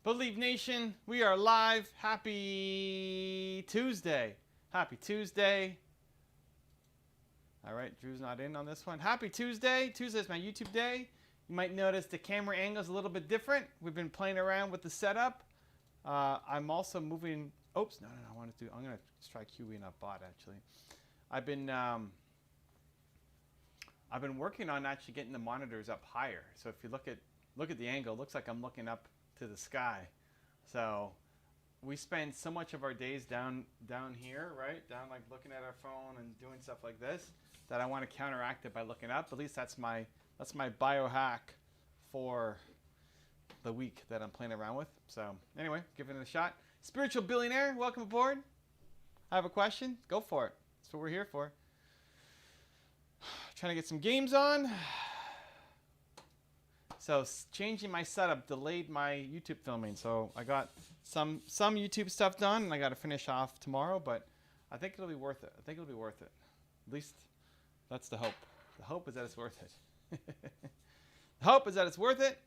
Believe Nation, we are live. Happy Tuesday. Happy Tuesday. All right, Drew's not in on this one. Happy Tuesday. Tuesday is my YouTube day. You might notice the camera angle is a little bit different. We've been playing around with the setup. I'm also moving. Oops, no. I want to do. I'm gonna try QE not bot actually. I've been working on actually getting the monitors up higher. So if you look at the angle, it looks like I'm looking up to the sky. So we spend so much of our days down here, right? Down like looking at our phone and doing stuff like this, that I want to counteract it by looking up. At least that's my biohack for the week that I'm playing around with. So anyway, giving it a shot. Spiritual Billionaire, welcome aboard. I have a question. Go for it. That's what we're here for. Trying to get some games on. So changing my setup delayed my YouTube filming. So I got some YouTube stuff done, and I got to finish off tomorrow. But I think it'll be worth it. At least that's the hope. The hope is that it's worth it. The hope is that it's worth it,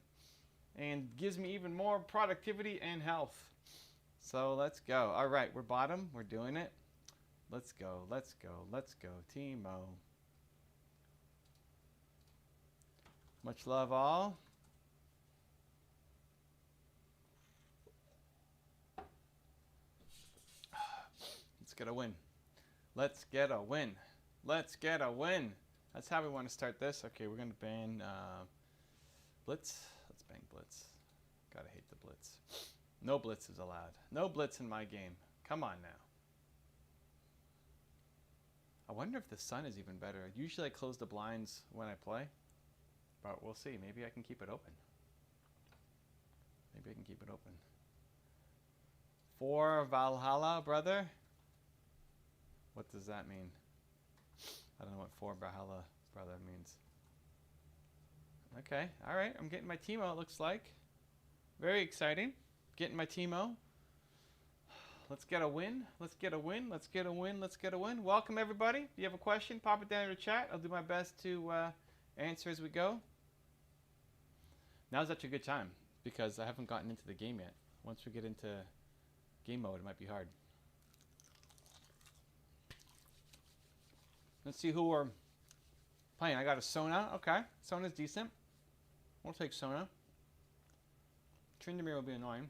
and gives me even more productivity and health. So let's go. All right, we're bottom. We're doing it. Let's go. Teemo. Much love all. Let's get a win. Let's get a win. That's how we want to start this. Okay, we're going to ban Blitz. Let's ban Blitz. Gotta hate the Blitz. No Blitz is allowed. No Blitz in my game. Come on now. I wonder if the sun is even better. Usually I close the blinds when I play. But we'll see. Maybe I can keep it open. For Valhalla, brother? What does that mean? I don't know what for Valhalla, brother means. Okay, all right. I'm getting my Teemo, it looks like. Very exciting. Getting my Teemo. Let's get a win. Welcome, everybody. If you have a question, pop it down in the chat. I'll do my best to answer as we go. Now's such a good time because I haven't gotten into the game yet. Once we get into game mode, it might be hard. Let's see who we're playing. I got a Sona. Okay, Sona's decent. We'll take Sona. Tryndamere will be annoying.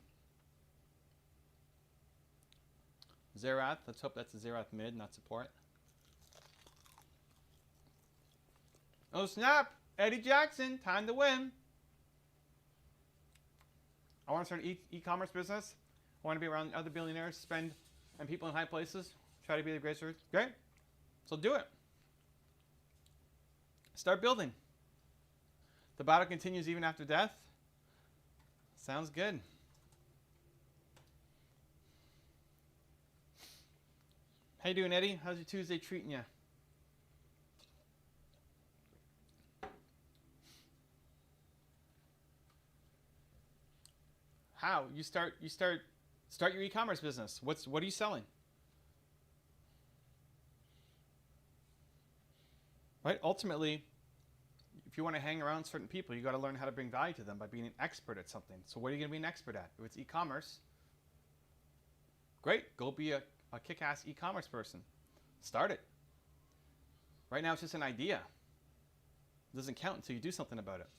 Zerath. Let's hope that's a Zerath mid, not support. Oh snap! Eddie Jackson, time to win. I want to start an e-commerce business. I want to be around other billionaires, and people in high places. Try to be the greatest. Great. So do it. Start building. The battle continues even after death. Sounds good. How you doing, Eddie? How's your Tuesday treating you? How you start your e-commerce business? What are you selling? Right? Ultimately, if you want to hang around certain people, you got to learn how to bring value to them by being an expert at something. So what are you going to be an expert at? If it's e-commerce, great. Go be a kick-ass e-commerce person. Start it. Right now, it's just an idea. It doesn't count until you do something about it.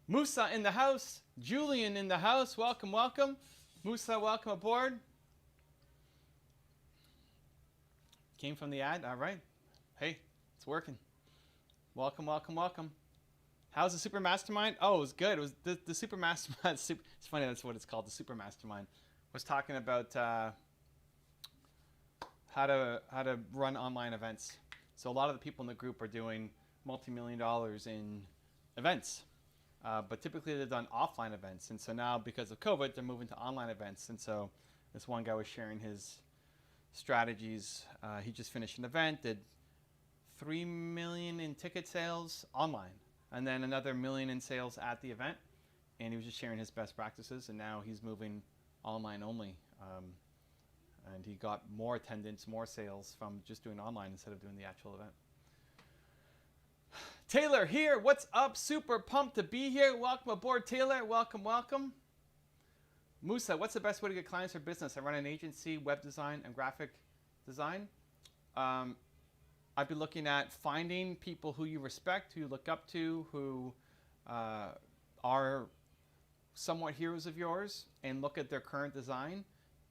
Musa in the house. Julian in the house. Welcome. Musa, welcome aboard. Came from the ad. All right. Hey, it's working. Welcome. How's the Super Mastermind? Oh, it was good. It was the Super Mastermind. It's funny that's what it's called, the Super Mastermind. Was talking about how to run online events. So a lot of the people in the group are doing multi-million dollars in events. But typically they've done offline events. And so now because of COVID, they're moving to online events. And so this one guy was sharing his strategies. He just finished an event, did 3 million in ticket sales online, and then another 1 million in sales at the event. And he was just sharing his best practices. And now he's moving online only. And he got more attendance, more sales from just doing online instead of doing the actual event. Taylor here. What's up? Super pumped to be here. Welcome aboard, Taylor. Welcome. Musa, what's the best way to get clients for business? I run an agency, web design, and graphic design. I'd be looking at finding people who you respect, who you look up to, who are somewhat heroes of yours, and look at their current design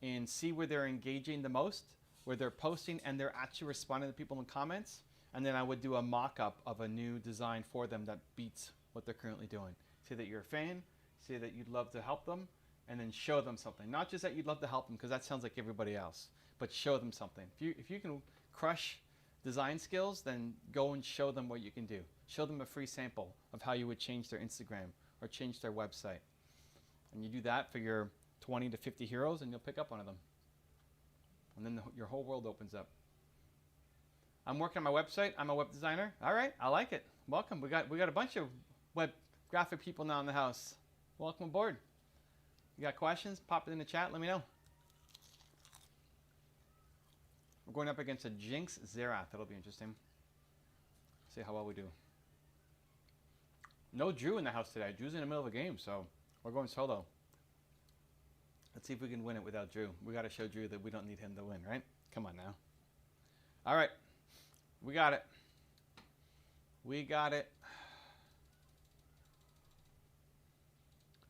and see where they're engaging the most, where they're posting and they're actually responding to people in comments. And then I would do a mock-up of a new design for them that beats what they're currently doing. Say that you're a fan, say that you'd love to help them, and then show them something. Not just that you'd love to help them, because that sounds like everybody else, but show them something. If you can crush design skills, then go and show them what you can do. Show them a free sample of how you would change their Instagram or change their website. And you do that for your 20 to 50 heroes, and you'll pick up one of them. And then your whole world opens up. I'm working on my website. I'm a web designer. All right, I like it. Welcome. We got a bunch of web graphic people now in the house. Welcome aboard. You got questions? Pop it in the chat. Let me know. We're going up against a Jinx Xerath. That'll be interesting. See how well we do. No Drew in the house today. Drew's in the middle of a game, so we're going solo. Let's see if we can win it without Drew. We got to show Drew that we don't need him to win, right? Come on now. All right. We got it. We got it.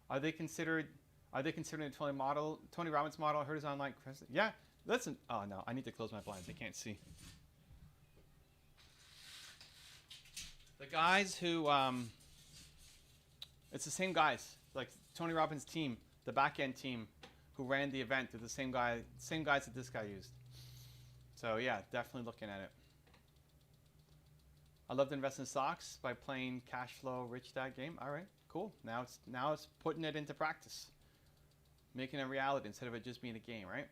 Are they considering the Tony Robbins model? I heard his online president. Yeah. Listen. Oh no, I need to close my blinds. I can't see. The guys who it's the same guys, like Tony Robbins' team, the back end team who ran the event. They're the same guys that this guy used. So yeah, definitely looking at it. I love to invest in stocks by playing cash flow rich dad game. All right, cool. Now it's putting it into practice, making it a reality instead of it just being a game, right?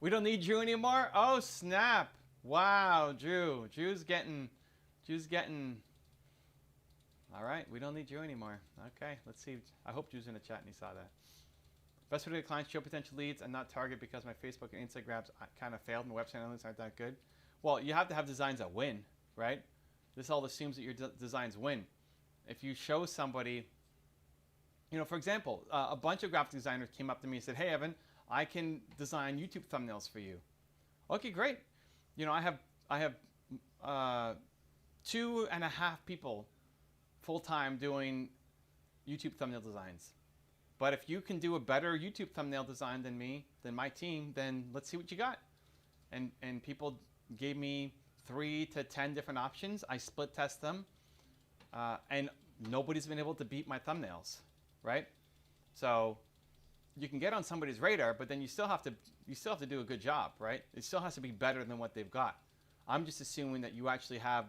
We don't need Drew anymore. Oh snap! Wow, Drew's getting. All right, we don't need Drew anymore. Okay, let's see. I hope Drew's in the chat and he saw that. Best way to get clients, show potential leads and not target because my Facebook and Instagrams kind of failed and the website analytics aren't that good. Well, you have to have designs that win, right? This all assumes that your designs win. If you show somebody, for example, a bunch of graphic designers came up to me and said, "Hey, Evan, I can design YouTube thumbnails for you." Okay, great. I have 2.5 people full-time doing YouTube thumbnail designs. But if you can do a better YouTube thumbnail design than my team, then let's see what you got. And people gave me 3 to 10 different options. I split test them, and nobody's been able to beat my thumbnails, right? So you can get on somebody's radar, but then you still have to do a good job, right? It still has to be better than what they've got. I'm just assuming that you actually have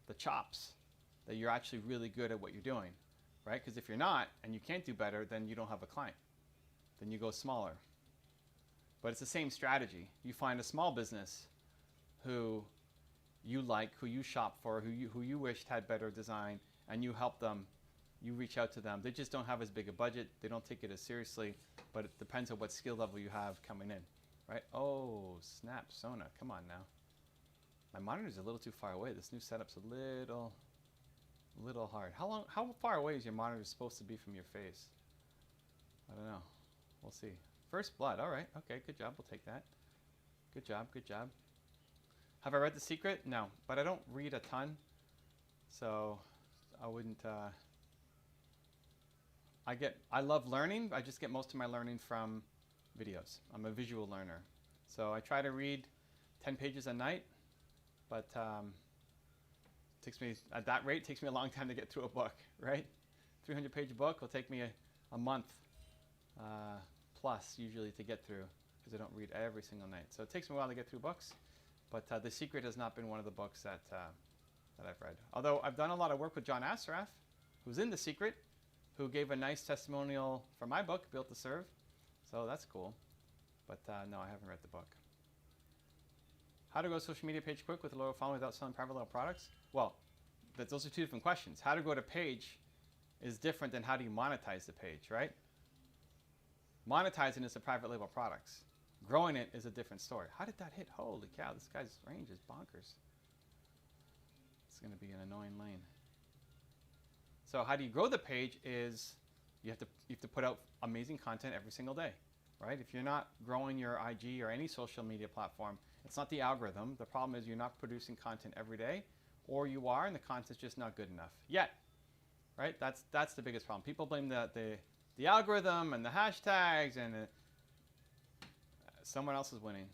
the chops, that you're actually really good at what you're doing, right? Because if you're not and you can't do better, then you don't have a client. Then you go smaller. But it's the same strategy. You find a small business who you like, who you shop for, who you wished had better design, and you help them. You reach out to them. They just don't have as big a budget. They don't take it as seriously, but it depends on what skill level you have coming in, right? Oh, snap, Sona, come on now. My monitor's a little too far away. This new setup's a little hard. How far away is your monitor supposed to be from your face? I don't know. We'll see. First blood. All right. Okay. Good job. We'll take that. Good job. Good job. Have I read The Secret? No, but I don't read a ton, so I wouldn't. I love learning. I just get most of my learning from videos. I'm a visual learner, so I try to read 10 pages a night, but takes me at that rate takes me a long time to get through a book, right? 300-page book will take me a month plus usually to get through because I don't read every single night. So it takes me a while to get through books, but The Secret has not been one of the books that I've read. Although I've done a lot of work with John Assaraf, who's in The Secret, who gave a nice testimonial for my book, Built to Serve. So that's cool. But no, I haven't read the book. How to grow a social media page quick with a loyal following without selling private label products? Well, those are two different questions. How to grow a page is different than how do you monetize the page, right? Monetizing is the private label products. Growing it is a different story. How did that hit? Holy cow, this guy's range is bonkers. It's going to be an annoying lane. So how do you grow the page is You have to put out amazing content every single day, right? If you're not growing your IG or any social media platform, it's not the algorithm. The problem is you're not producing content every day, or you are, and the content's just not good enough yet, right? That's the biggest problem. People blame the algorithm and the hashtags, and someone else is winning.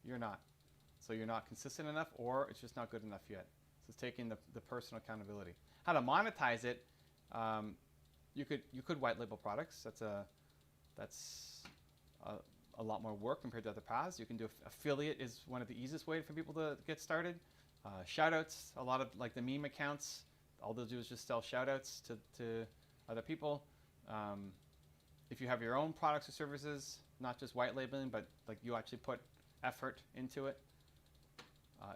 You're not. So you're not consistent enough, or it's just not good enough yet. So it's taking the personal accountability. How to monetize it? You could white label products. That's a lot more work compared to other paths. You can do affiliate is one of the easiest ways for people to get started. Shoutouts, a lot of like the meme accounts, all they'll do is just sell shoutouts to other people. If you have your own products or services, not just white labeling, but like you actually put effort into it.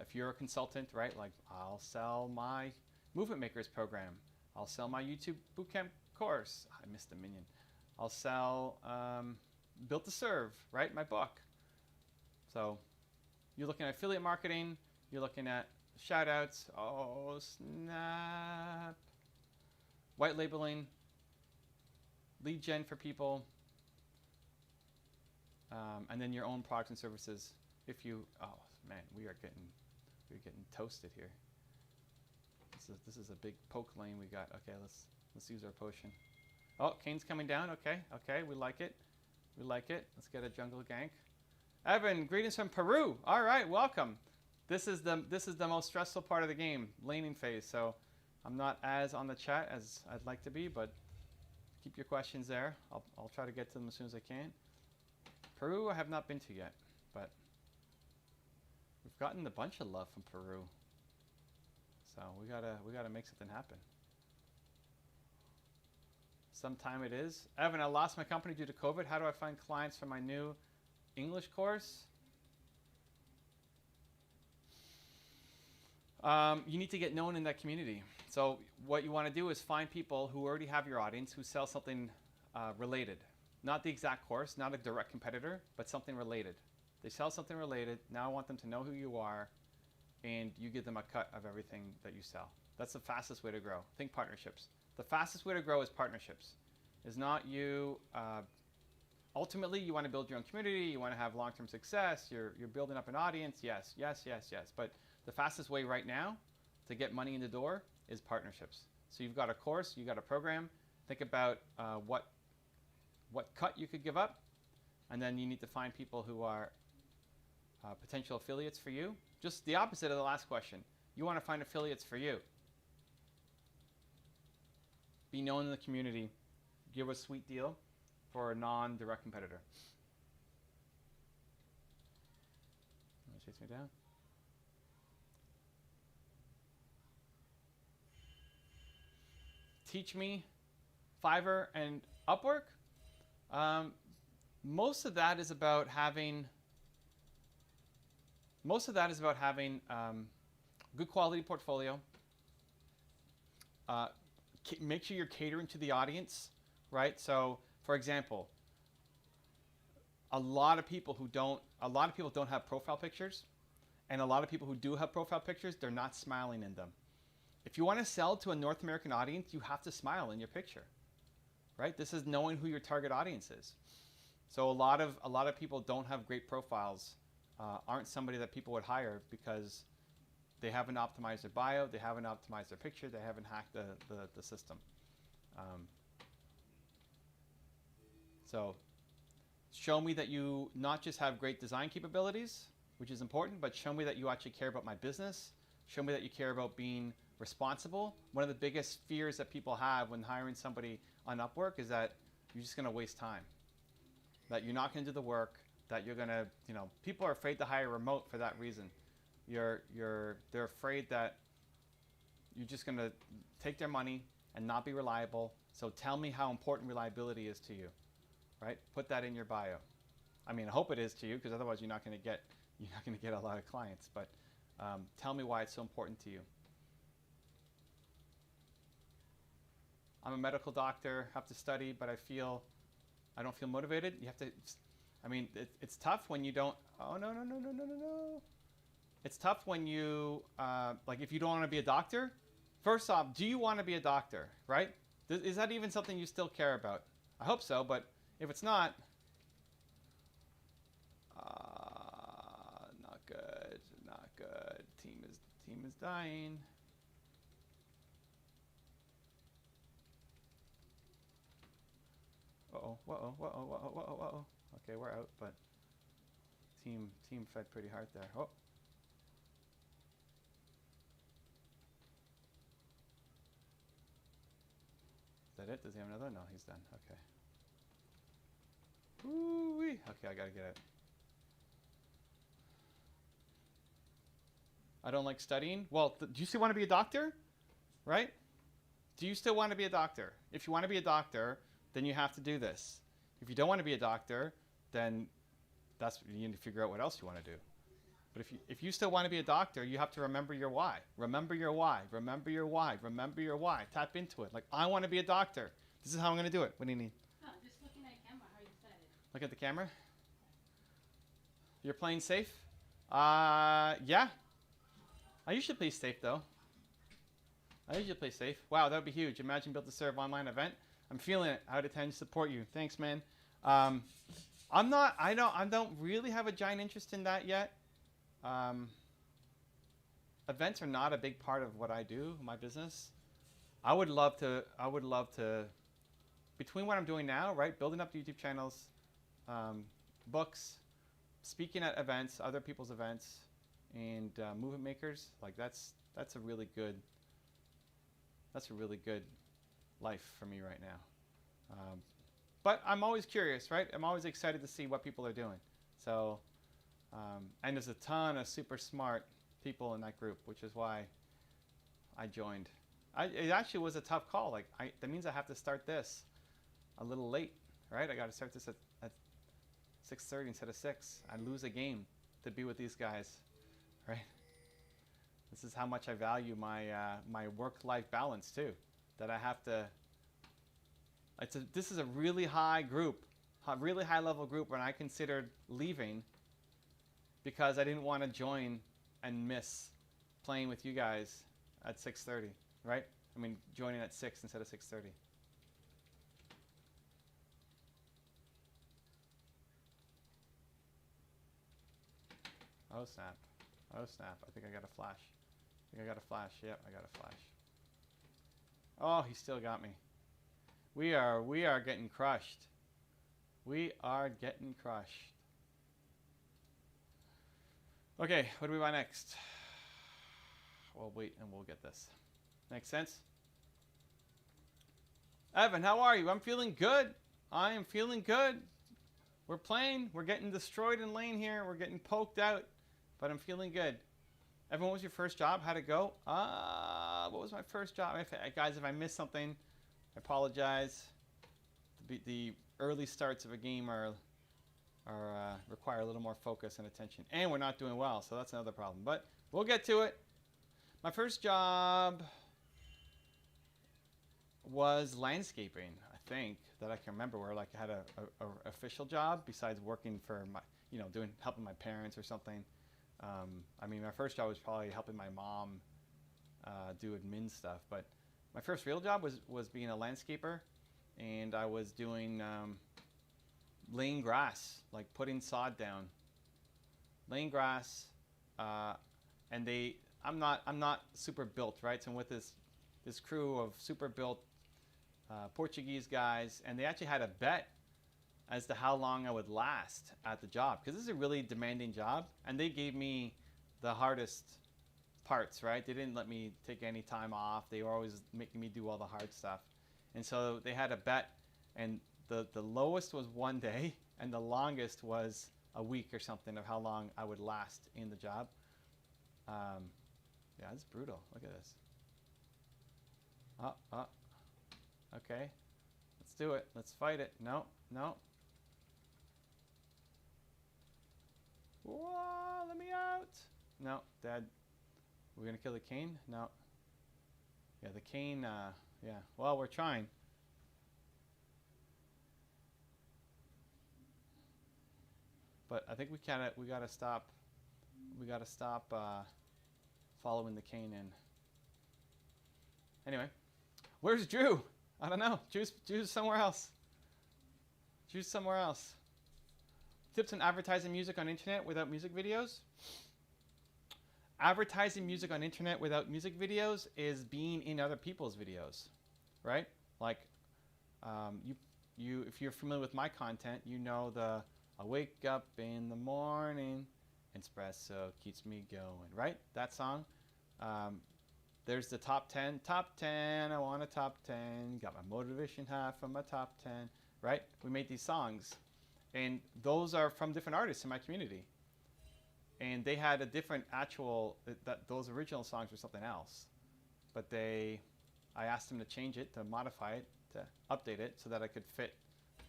If you're a consultant, right, like I'll sell my Movement Makers program. I'll sell my YouTube Bootcamp course. I missed a minion. I'll sell Built to Serve, right, my book. So you're looking at affiliate marketing. You're looking at shout outs. Oh, snap. White labeling. Lead gen for people. And then your own products and services. If you, oh man, we're getting toasted here. This is a big poke lane we got. Okay, let's use our potion. Oh, Kane's coming down. Okay, we like it. Let's get a jungle gank. Evan, greetings from Peru. All right, welcome. This is the most stressful part of the game, laning phase. So I'm not as on the chat as I'd like to be, but keep your questions there. I'll try to get to them as soon as I can. Peru, I have not been to yet, but we've gotten a bunch of love from Peru. So we gotta make something happen. Sometime it is. Evan, I lost my company due to COVID. How do I find clients for my new English course? You need to get known in that community. So what you want to do is find people who already have your audience who sell something related. Not the exact course, not a direct competitor, but something related. They sell something related. Now I want them to know who you are, and you give them a cut of everything that you sell. That's the fastest way to grow. Think partnerships. The fastest way to grow is partnerships. Is not you, ultimately you want to build your own community, you want to have long-term success, you're building up an audience, yes. But the fastest way right now to get money in the door is partnerships. So you've got a course, you've got a program, think about what cut you could give up, and then you need to find people who are potential affiliates for you. Just the opposite of the last question. You want to find affiliates for you. Be known in the community. Give a sweet deal for a non-direct competitor. Chase me down. Teach me, Fiverr and Upwork. Most of that is about having good quality portfolio. Make sure you're catering to the audience, right? So, for example, a lot of people don't have profile pictures, and a lot of people who do have profile pictures, they're not smiling in them. If you want to sell to a North American audience, you have to smile in your picture, right? This is knowing who your target audience is. So a lot of people don't have great profiles, aren't somebody that people would hire because they haven't optimized their bio, they haven't optimized their picture, they haven't hacked the system. So show me that you not just have great design capabilities, which is important, but show me that you actually care about my business. Show me that you care about being responsible. One of the biggest fears that people have when hiring somebody on Upwork is that you're just going to waste time, that you're not going to do the work, that you're going to, people are afraid to hire remote for that reason. They're afraid that you're just going to take their money and not be reliable. So tell me how important reliability is to you, right? Put that in your bio. I mean, I hope it is to you, because otherwise you're not going to get a lot of clients. But tell me why it's so important to you. I'm a medical doctor, have to study, but I don't feel motivated. You have to, it's tough when you don't, oh, no. It's tough when you, if you don't want to be a doctor, first off, do you want to be a doctor, right? Is that even something you still care about? I hope so, but if it's not, not good, not good. Team is dying. Uh-oh. Okay, we're out, but team fed pretty hard there. Oh. Is that it? Does he have another? No, he's done. Okay. Woo-wee. Okay, I gotta get out. I don't like studying. Well, do you still want to be a doctor? Right? Do you still want to be a doctor? If you want to be a doctor, then you have to do this. If you don't want to be a doctor, then you need to figure out what else you want to do. But if you still want to be a doctor, you have to remember your why. Remember your why. Remember your why. Remember your why. Tap into it. Like, I want to be a doctor. This is how I'm going to do it. What do you need? No, just looking at camera. How you decided? Look at the camera. You're playing safe? Yeah. I usually play safe, though. I usually play safe. Wow, that would be huge. Imagine build to serve online event. I'm feeling it. Out of 10, support you. Thanks, man. I don't really have a giant interest in that yet. Events are not a big part of what I do, my business. I would love to, between what I'm doing now, right, building up YouTube channels, books, speaking at events, other people's events, and movement makers, like that's a really good life for me right now. But I'm always curious, right? I'm always excited to see what people are doing. So, and there's a ton of super smart people in that group, which is why I joined. It actually was a tough call. Like, that means I have to start this a little late, right? I got to start this at 6:30 instead of 6. I lose a game to be with these guys, right? This is how much I value my work-life balance too. That I have to. This is a really high group, really high-level group, and I considered leaving because I didn't want to join and miss playing with you guys at 6:30, right? I mean, joining at 6 instead of 6:30. Oh snap! Oh snap! I think I got a flash. Yep, I got a flash. Oh, he still got me. We are getting crushed. We are getting crushed. Okay, what do we buy next? We'll wait and we'll get this. Make sense? Evan, how are you? I'm feeling good. I am feeling good. We're playing. We're getting destroyed in lane here. We're getting poked out, but I'm feeling good. Evan, what was your first job? How'd it go? What was my first job? Guys, if I missed something, I apologize. The early starts of a game require a little more focus and attention. And we're not doing well, so that's another problem. But we'll get to it. My first job was landscaping, I think, that I can remember, where like I had a official job besides working for my, helping my parents or something. I mean, my first job was probably helping my mom do admin stuff, but my first real job was being a landscaper, and I was doing laying grass, like putting sod down, laying grass, and I'm not super built, right? So I'm with this crew of super built Portuguese guys, and they actually had a bet as to how long I would last at the job, because this is a really demanding job, and they gave me the hardest parts, right? They didn't let me take any time off. They were always making me do all the hard stuff. And so they had a bet, and the lowest was 1 day, and the longest was a week or something of how long I would last in the job. Yeah, it's brutal. Look at this. Okay. Let's do it. Let's fight it. No. Whoa, let me out. No, Dad. We're going to kill the cane? No. Yeah, the cane, yeah. Well, we're trying. But I think we gotta stop following the cane in. Anyway, where's Drew? I don't know. Drew's somewhere else. Choose somewhere else. Tips on advertising music on internet without music videos. Advertising music on internet without music videos is being in other people's videos, right? Like, if you're familiar with my content, you know I wake up in the morning, espresso keeps me going, right? That song. There's the top 10. Top 10, I want a top 10. Got my motivation high from my top 10, right? We made these songs. And those are from different artists in my community. And they had a different those original songs were something else. But I asked them to change it, to modify it, to update it so that I could fit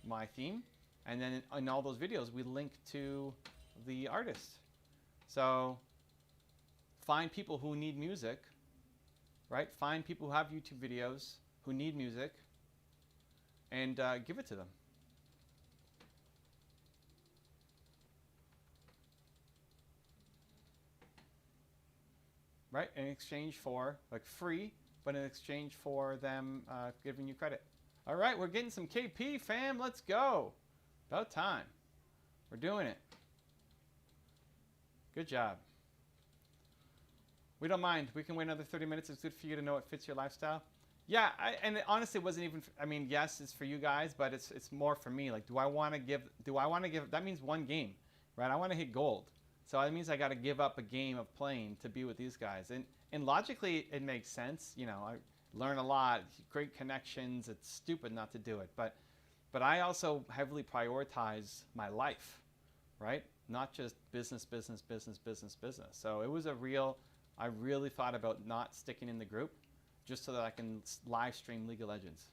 my theme. And then in all those videos, we link to the artist. So find people who need music, right? Find people who have YouTube videos who need music and give it to them. Right? In exchange for, like, free, but in exchange for them giving you credit. All right, we're getting some KP, fam. Let's go. About time. We're doing it. Good job. We don't mind. We can wait another 30 minutes. It's good for you to know it fits your lifestyle. Yeah, and it honestly wasn't even, I mean, yes, it's for you guys, but it's more for me. Like, do I want to give, that means one game, right? I want to hit gold. So that means I got to give up a game of playing to be with these guys. And logically, it makes sense. You know, I learn a lot, great connections. It's stupid not to do it. But I also heavily prioritize my life, right? Not just business. So it was I really thought about not sticking in the group just so that I can live stream League of Legends.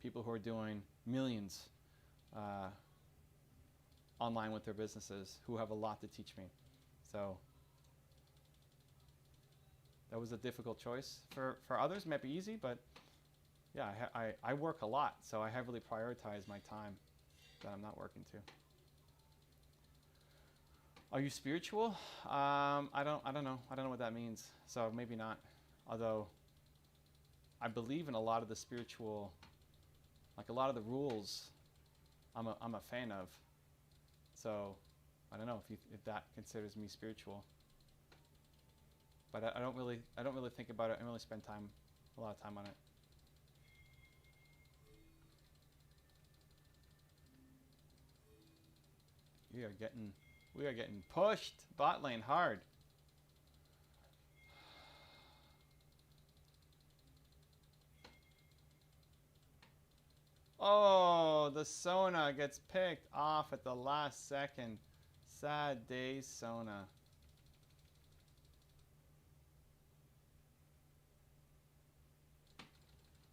People who are doing millions online with their businesses who have a lot to teach me. So that was a difficult choice. For others, it might be easy, but yeah, I work a lot, so I heavily prioritize my time that I'm not working to. Are you spiritual? I don't know. I don't know what that means. So maybe not. Although I believe in a lot of the spiritual, like a lot of the rules, I'm a fan of. So I don't know if that considers me spiritual. But I don't really think about it. I don't really spend a lot of time on it. We are getting pushed bot lane hard. Oh, the Sona gets picked off at the last second. Sad days, Sona.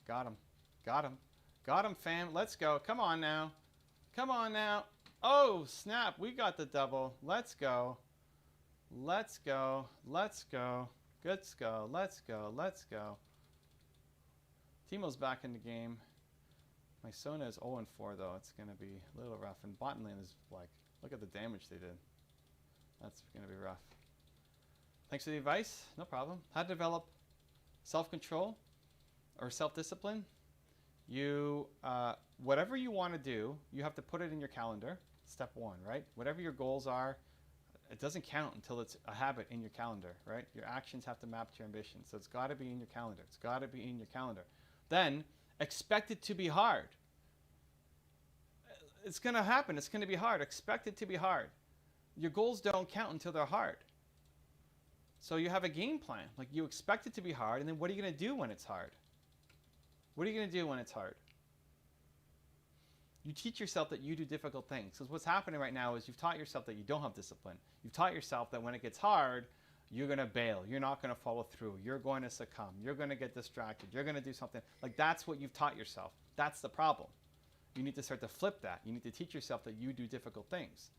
Got him. Got him. Got him, fam. Let's go. Come on now. Come on now. Oh, snap. We got the double. Let's go. Let's go. Let's go. Let's go. Let's go. Let's go. Teemo's back in the game. My Sona is 0-4, though. It's going to be a little rough. And bot lane is like, look at the damage they did. That's going to be rough. Thanks for the advice. No problem. How to develop self-control or self-discipline. You, whatever you want to do, you have to put it in your calendar. Step one, right? Whatever your goals are, it doesn't count until it's a habit in your calendar, right? Your actions have to map to your ambitions. So it's got to be in your calendar. It's got to be in your calendar. Then expect it to be hard. It's going to happen. It's going to be hard. Expect it to be hard. Your goals don't count until they're hard. So you have a game plan. Like, you expect it to be hard, and then what are you going to do when it's hard? What are you going to do when it's hard? You teach yourself that you do difficult things. Because what's happening right now is you've taught yourself that you don't have discipline. You've taught yourself that when it gets hard, you're going to bail. You're not going to follow through. You're going to succumb. You're going to get distracted. You're going to do something. Like, that's what you've taught yourself. That's the problem. You need to start to flip that. You need to teach yourself that you do difficult things.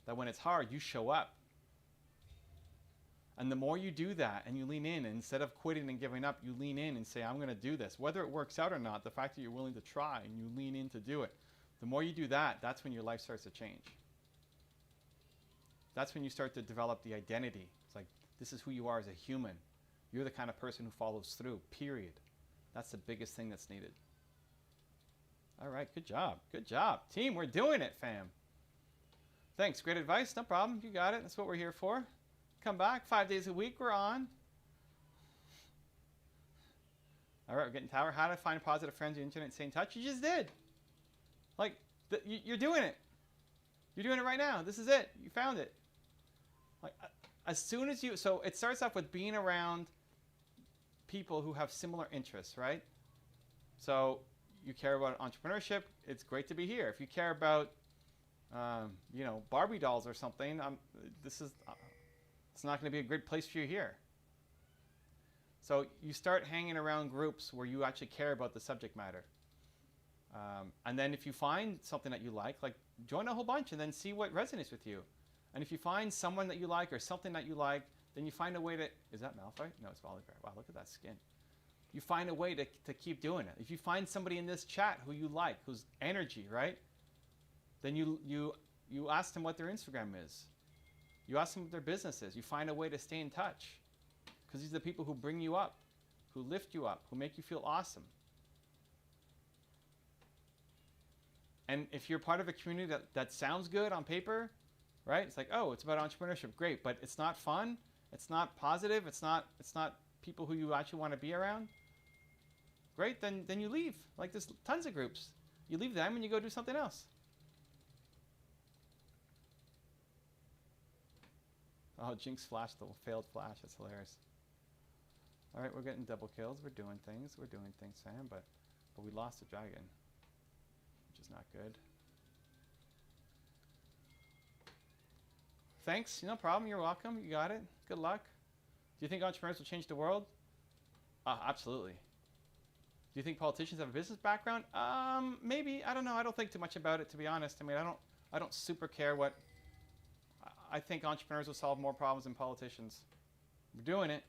That when it's hard, you show up. And the more you do that and you lean in, and instead of quitting and giving up, you lean in and say, I'm going to do this. Whether it works out or not, the fact that you're willing to try and you lean in to do it, the more you do that, that's when your life starts to change. That's when you start to develop the identity. It's like, this is who you are as a human. You're the kind of person who follows through, period. That's the biggest thing that's needed. All right, good job. Good job. Team, we're doing it, fam. Thanks. Great advice. No problem. You got it. That's what we're here for. Come back 5 days a week. We're on. All right, we're getting Tower. How to find positive friends on the internet and stay in touch. You just did. Like, you're doing it. You're doing it right now. This is it. You found it. Like, as soon as you... So it starts off with being around people who have similar interests, right? So you care about entrepreneurship. It's great to be here. If you care about, Barbie dolls or something, it's not going to be a good place for you here. So you start hanging around groups where you actually care about the subject matter. And then if you find something that you like join a whole bunch and then see what resonates with you. And if you find someone that you like or something that you like, then you find a way to... Is that Malphite? No, it's Volibear. Wow, look at that skin. You find a way to keep doing it. If you find somebody in this chat who you like, who's energy, right? Then you ask them what their Instagram is. You ask them what their business is. You find a way to stay in touch. Because these are the people who bring you up, who lift you up, who make you feel awesome. And if you're part of a community that sounds good on paper, right? It's like, oh, it's about entrepreneurship. Great, but it's not fun. It's not positive. It's not people who you actually want to be around. Great, then you leave. Like, there's tons of groups. You leave them and you go do something else. Oh, Jinx flashed the failed flash. That's hilarious. All right, we're getting double kills. We're doing things, Sam, but we lost the dragon, which is not good. Thanks. No problem. You're welcome. You got it. Good luck. Do you think entrepreneurs will change the world? Absolutely. Do you think politicians have a business background? Maybe. I don't know. I don't think too much about it, to be honest. I mean, I don't super care what... I think entrepreneurs will solve more problems than politicians. We're doing it.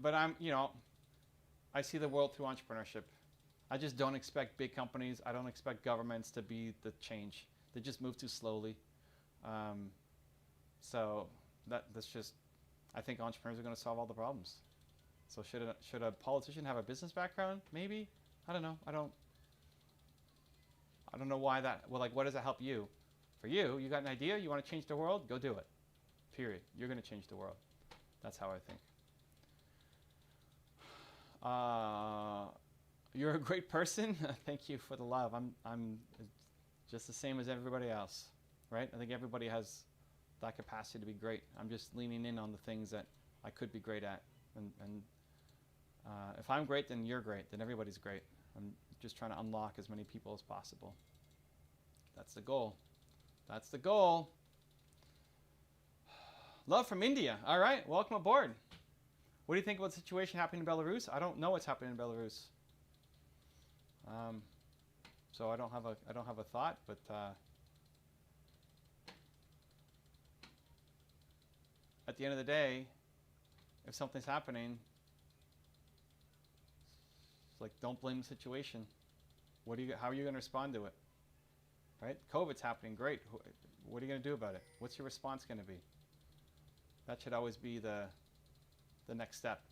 But I see the world through entrepreneurship. I just don't expect big companies. I don't expect governments to be the change. They just move too slowly. So that's just... I think entrepreneurs are going to solve all the problems. So should a politician have a business background? Maybe. I don't know. I don't know why that. Well, like, what does that help you? For you, you got an idea. You want to change the world? Go do it. Period. You're going to change the world. That's how I think. You're a great person. Thank you for the love. I'm just the same as everybody else, right? I think everybody has that capacity to be great. I'm just leaning in on the things that I could be great at, and if I'm great, then you're great. Then everybody's great. I'm just trying to unlock as many people as possible. That's the goal. That's the goal. Love from India. All right, welcome aboard. What do you think about the situation happening in Belarus? I don't know what's happening in Belarus. So I don't have a thought, but at the end of the day, if something's happening, it's like, don't blame the situation. How are you going to respond to it? Right? COVID's happening. Great. What are you going to do about it? What's your response going to be? That should always be the next step.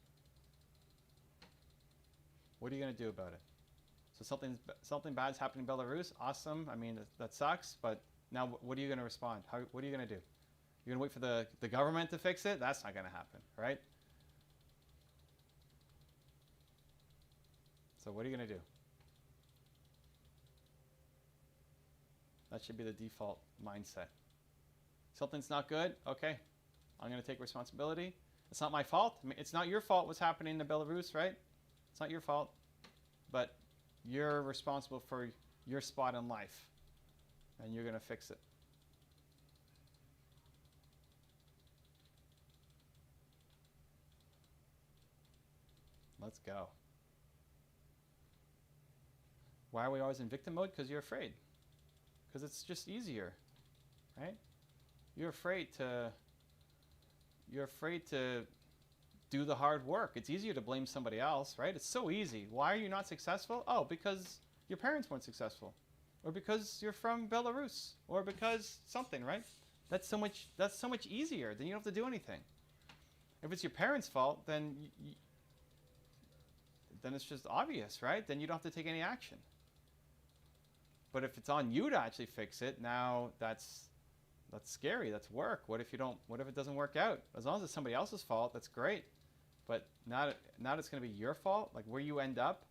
What are you going to do about it? So something bad's happening in Belarus. Awesome. I mean, that sucks. But now, what are you going to respond? What are you going to do? You're going to wait for the government to fix it? That's not going to happen, right? So what are you going to do? That should be the default mindset. Something's not good? Okay. I'm going to take responsibility. It's not my fault. I mean, it's not your fault what's happening in Belarus, right? It's not your fault. But you're responsible for your spot in life. And you're going to fix it. Let's go. Why are we always in victim mode? Because you're afraid. Because it's just easier, right? You're afraid to do the hard work. It's easier to blame somebody else, right? It's so easy. Why are you not successful? Oh, because your parents weren't successful. Or because you're from Belarus. Or because something, right? That's so much easier. Then you don't have to do anything. If it's your parents' fault, then then it's just obvious, right? Then you don't have to take any action. But if it's on you to actually fix it, now that's scary. That's work. What if it doesn't work out? As long as it's somebody else's fault, that's great. But not it's going to be your fault. Like where you end up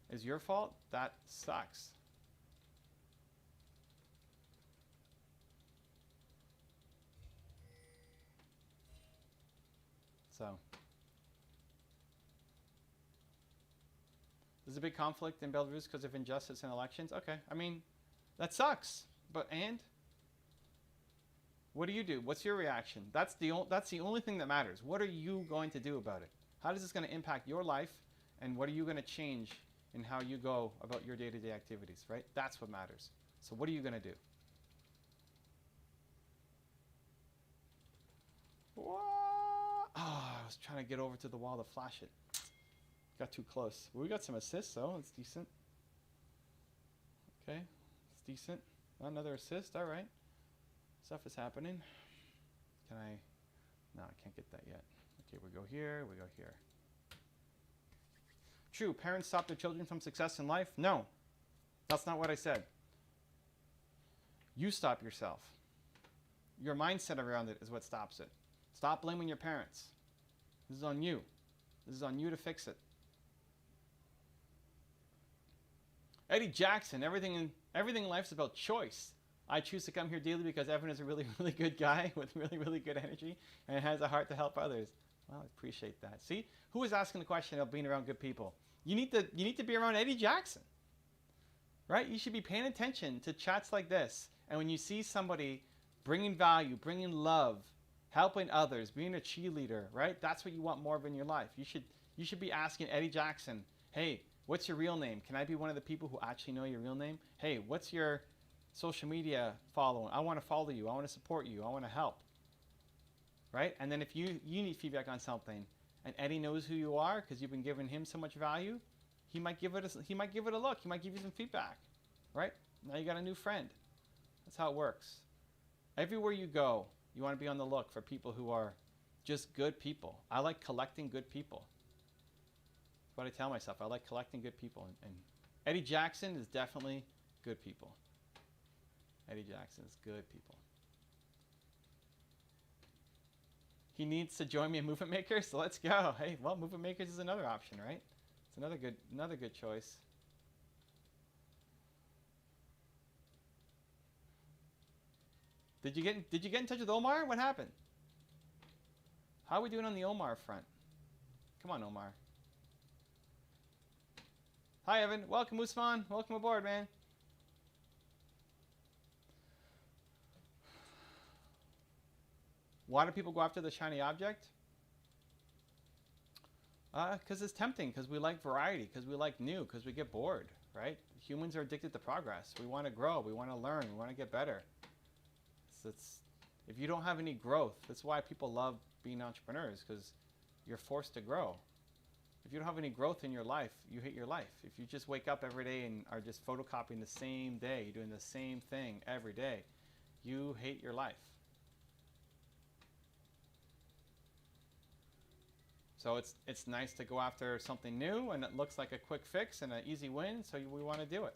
is your fault. That sucks. So there's a big conflict in Belarus because of injustice in elections. Okay, I mean, that sucks. But what do you do? What's your reaction? That's the only thing that matters. What are you going to do about it? How is this going to impact your life? And what are you going to change in how you go about your day-to-day activities, right? That's what matters. So what are you going to do? What? Oh, I was trying to get over to the wall to flash it. Got too close. Well, we got some assists, though. It's decent. Okay, it's decent. Another assist. All right. Stuff is happening. Can I? No, I can't get that yet. Okay, we go here. We go here. True. Parents stop their children from success in life? No. That's not what I said. You stop yourself. Your mindset around it is what stops it. Stop blaming your parents. This is on you. This is on you to fix it. Eddie Jackson, everything in life is about choice. I choose to come here daily because Evan is a really, really good guy with really, really good energy and has a heart to help others. Well, I appreciate that. See, who was asking the question about being around good people? You need to be around Eddie Jackson, right? You should be paying attention to chats like this. And when you see somebody bringing value, bringing love, helping others, being a cheerleader, right? That's what you want more of in your life. You should be asking Eddie Jackson, hey, what's your real name? Can I be one of the people who actually know your real name? Hey, what's your social media following? I want to follow you. I want to support you. I want to help. Right? And then if you need feedback on something and Eddie knows who you are because you've been giving him so much value, he might give it a look. He might give you some feedback. Right? Now you got a new friend. That's how it works. Everywhere you go, you want to be on the look for people who are just good people. I like collecting good people. That's what I tell myself. I like collecting good people. And Eddie Jackson is definitely good people. Eddie Jackson is good people. He needs to join me in Movement Makers, so let's go. Hey, well, Movement Makers is another option, right? It's another good choice. Did you get in touch with Omar? What happened? How are we doing on the Omar front? Come on, Omar. Hi, Evan. Welcome, Usman. Welcome aboard, man. Why do people go after the shiny object? Because it's tempting, because we like variety, because we like new, because we get bored, right? Humans are addicted to progress. We want to grow. We want to learn. We want to get better. If you don't have any growth, that's why people love being entrepreneurs, because you're forced to grow. If you don't have any growth in your life, you hate your life. If you just wake up every day and are just photocopying the same day, doing the same thing every day, you hate your life. So it's nice to go after something new, and it looks like a quick fix and an easy win, so we want to do it.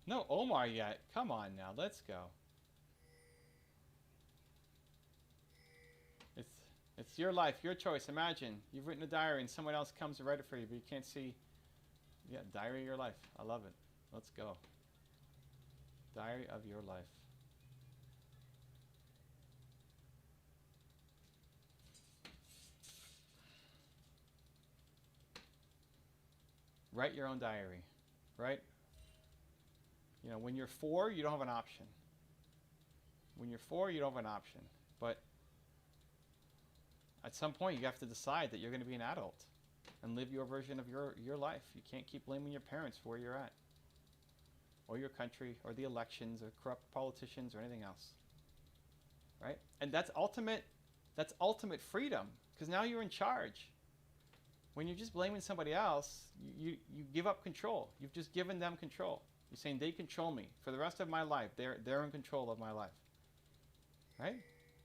No Omar yet. Come on now, let's go. It's your life, your choice. Imagine you've written a diary and someone else comes to write it for you, but you can't see. Yeah, diary of your life. I love it. Let's go. Diary of your life. Write your own diary, right? You know, when you're 4, you don't have an option. When you're 4, you don't have an option. But at some point, you have to decide that you're going to be an adult and live your version of your life. You can't keep blaming your parents for where you're at, or your country, or the elections, or corrupt politicians, or anything else. Right? And that's ultimate freedom, because now you're in charge. When you're just blaming somebody else, you give up control. You've just given them control. You're saying they control me for the rest of my life. They're in control of my life. Right?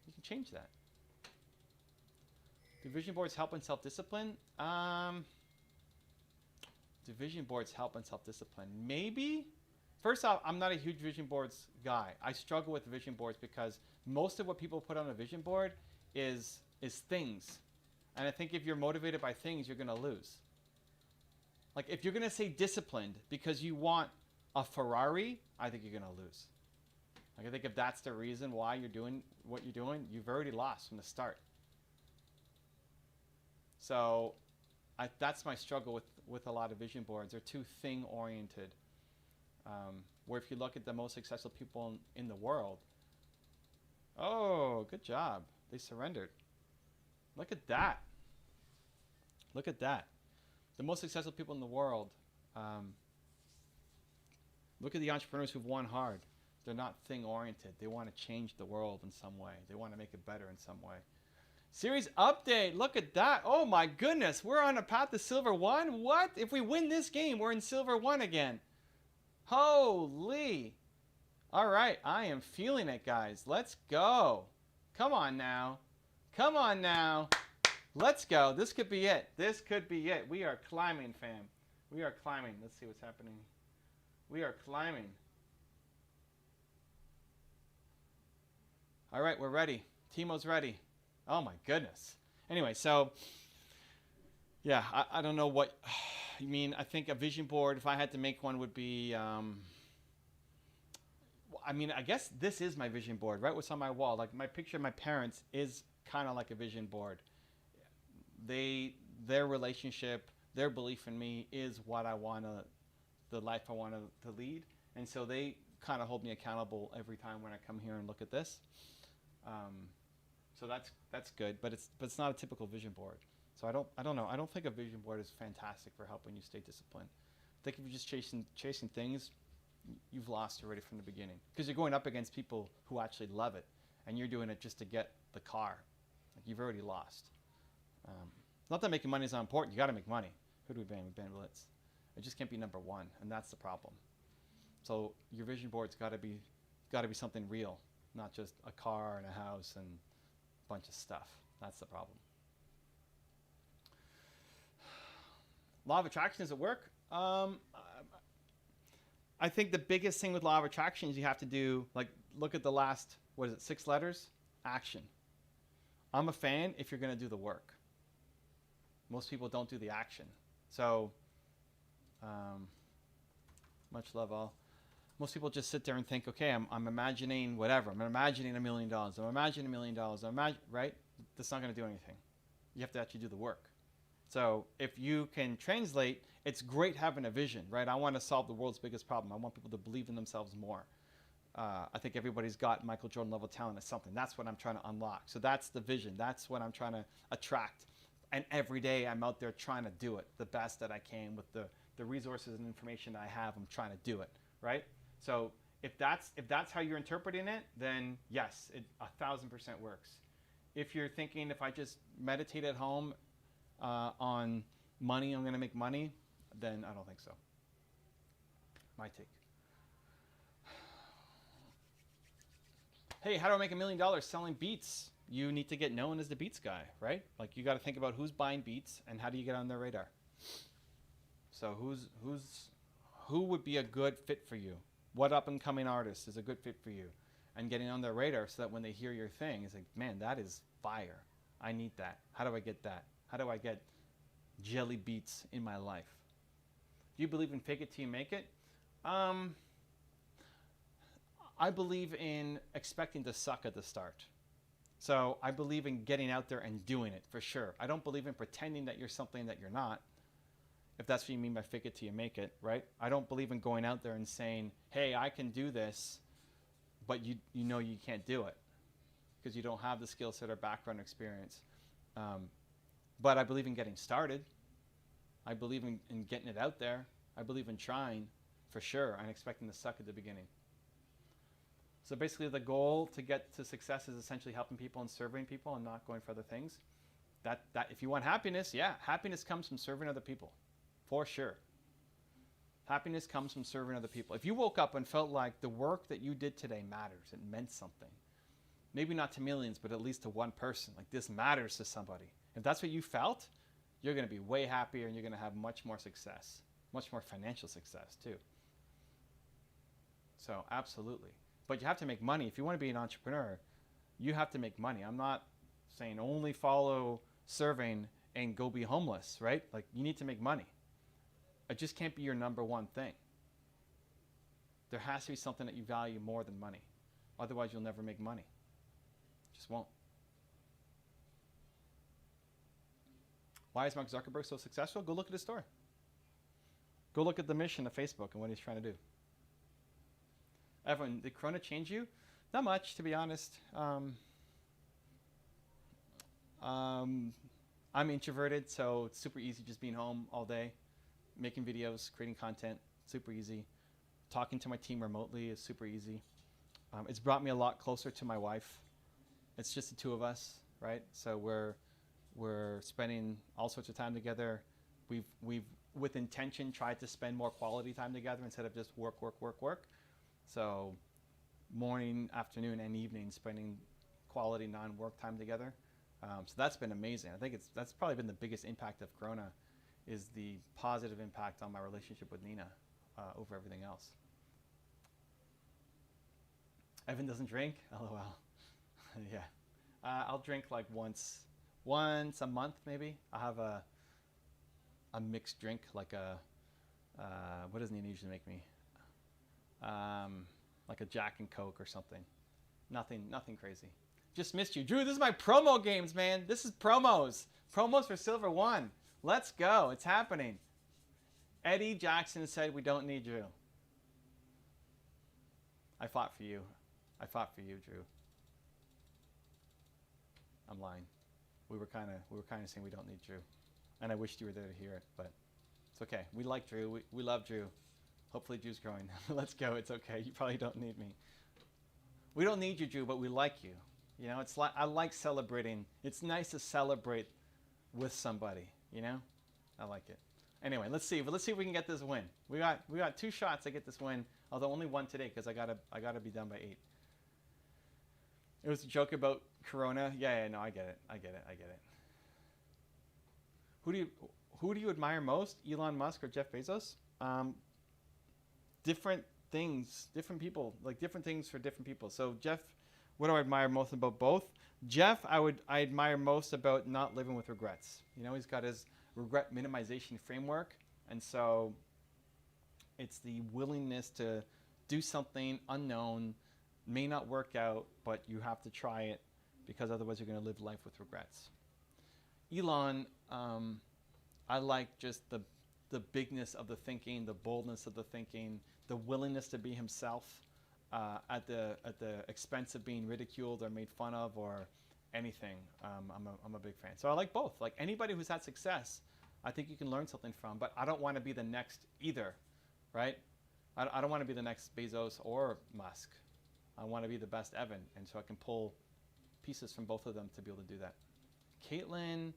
You can change that. Do vision boards help in self-discipline? Do vision boards help in self-discipline? Maybe. First off, I'm not a huge vision boards guy. I struggle with vision boards because most of what people put on a vision board is things. And I think if you're motivated by things, you're going to lose. Like if you're going to say disciplined because you want a Ferrari, I think you're going to lose. Like I think if that's the reason why you're doing what you're doing, you've already lost from the start. So that's my struggle with a lot of vision boards. They're too thing-oriented. Where if you look at the most successful people in the world, oh, good job. They surrendered. Look at that. Look at that. The most successful people in the world, look at the entrepreneurs who've won hard. They're not thing-oriented. They want to change the world in some way. They want to make it better in some way. Series update. Look at that. Oh my goodness. We're on a path to Silver 1. What? If we win this game, we're in Silver 1 again. Holy. All right. I am feeling it, guys. Let's go. Come on now. Come on now. Let's go. This could be it. This could be it. We are climbing, fam. We are climbing. Let's see what's happening. We are climbing. All right. We're ready. Teemo's ready. Oh my goodness. Anyway, so yeah, I don't know what you mean. I think a vision board, if I had to make one, would be, I mean, I guess this is my vision board, right? What's on my wall. Like my picture of my parents is kind of like a vision board. Their relationship, their belief in me is what I want to, the life I want to lead. And so they kind of hold me accountable every time when I come here and look at this. So that's good, but it's not a typical vision board. So I don't know. I don't think a vision board is fantastic for helping you stay disciplined. I think if you're just chasing things, you've lost already from the beginning because you're going up against people who actually love it, and you're doing it just to get the car. Like you've already lost. Not that making money is not important. You got to make money. Who do we ban? We ban Blitz. It just can't be number one, and that's the problem. So your vision board's got to be something real, not just a car and a house and a bunch of stuff. That's the problem. Law of attraction, does it work? I think the biggest thing with law of attraction is you have to do, like, look at the last, 6 letters? Action. I'm a fan if you're going to do the work. Most people don't do the action. So, much love all. Most people just sit there and think, okay, I'm imagining whatever. I'm imagining $1 million. I'm imagining $1 million. Right? That's not going to do anything. You have to actually do the work. So if you can translate, it's great having a vision, right? I want to solve the world's biggest problem. I want people to believe in themselves more. I think everybody's got Michael Jordan level talent as something. That's what I'm trying to unlock. So that's the vision. That's what I'm trying to attract. And every day I'm out there trying to do it the best that I can with the resources and information I have. I'm trying to do it, right? So if that's how you're interpreting it, then yes, it 1,000% works. If you're thinking if I just meditate at home on money, I'm going to make money, then I don't think so. My take. Hey, how do I make $1 million selling beats? You need to get known as the beats guy, right? Like you got to think about who's buying beats and how do you get on their radar. So who would be a good fit for you? What up and coming artist is a good fit for you? And getting on their radar so that when they hear your thing, it's like, man, that is fire. I need that. How do I get that? How do I get jelly beats in my life? Do you believe in fake it till you make it? I believe in expecting to suck at the start. So I believe in getting out there and doing it for sure. I don't believe in pretending that you're something that you're not, if that's what you mean by fake it till you make it, right? I don't believe in going out there and saying, hey, I can do this, but you know you can't do it because you don't have the skill set or background experience. But I believe in getting started. I believe in getting it out there. I believe in trying for sure and expecting to suck at the beginning. So basically the goal to get to success is essentially helping people and serving people and not going for other things. That if you want happiness, yeah, happiness comes from serving other people, for sure. Happiness comes from serving other people. If you woke up and felt like the work that you did today matters, it meant something. Maybe not to millions, but at least to one person. Like this matters to somebody. If that's what you felt, you're going to be way happier and you're going to have much more success, much more financial success too. So absolutely. But you have to make money. If you want to be an entrepreneur, you have to make money. I'm not saying only follow serving and go be homeless, right? Like you need to make money. It just can't be your number one thing. There has to be something that you value more than money. Otherwise, you'll never make money. Just won't. Why is Mark Zuckerberg so successful? Go look at his story. Go look at the mission of Facebook and what he's trying to do. Everyone, did Corona change you? Not much, to be honest. I'm introverted, so it's super easy just being home all day, making videos, creating content, super easy. Talking to my team remotely is super easy. It's brought me a lot closer to my wife. It's just the two of us, right? So we're spending all sorts of time together. We've with intention tried to spend more quality time together instead of just work. So morning, afternoon, and evening spending quality non-work time together. So that's been amazing. I think that's probably been the biggest impact of Corona, is the positive impact on my relationship with Nina over everything else. Evan doesn't drink? LOL. Yeah. I'll drink like once a month maybe. I'll have a mixed drink, like what does Nina usually make me? Like a Jack and Coke or something. Nothing crazy. Just missed you. Drew, this is my promo games, man. This is promos. Promos for Silver 1. Let's go. It's happening. Eddie Jackson said we don't need Drew. I fought for you. Drew. I'm lying. We were kind of saying we don't need Drew. And I wished you were there to hear it, but it's okay. We like Drew. We love Drew. Hopefully Drew's growing. Let's go. It's okay. You probably don't need me. We don't need you, Drew, but we like you. You know, it's like I like celebrating. It's nice to celebrate with somebody, you know? I like it. Anyway, let's see if we can get this win. We got 2 shots to get this win, although only 1 today because I gotta be done by 8. It was a joke about Corona. Yeah, no, I get it. Who do you admire most? Elon Musk or Jeff Bezos? Different things, different people, like different things for different people. So Jeff, what do I admire most about both? Jeff, I admire most about not living with regrets. You know, he's got his regret minimization framework, and so it's the willingness to do something unknown, may not work out, but you have to try it because otherwise you're going to live life with regrets. Elon, I like just the bigness of the thinking, the boldness of the thinking, the willingness to be himself at the expense of being ridiculed or made fun of or anything. I'm a big fan. So I like both. Like anybody who's had success, I think you can learn something from. But I don't want to be the next either, right? I don't want to be the next Bezos or Musk. I want to be the best Evan, and so I can pull pieces from both of them to be able to do that. Caitlin,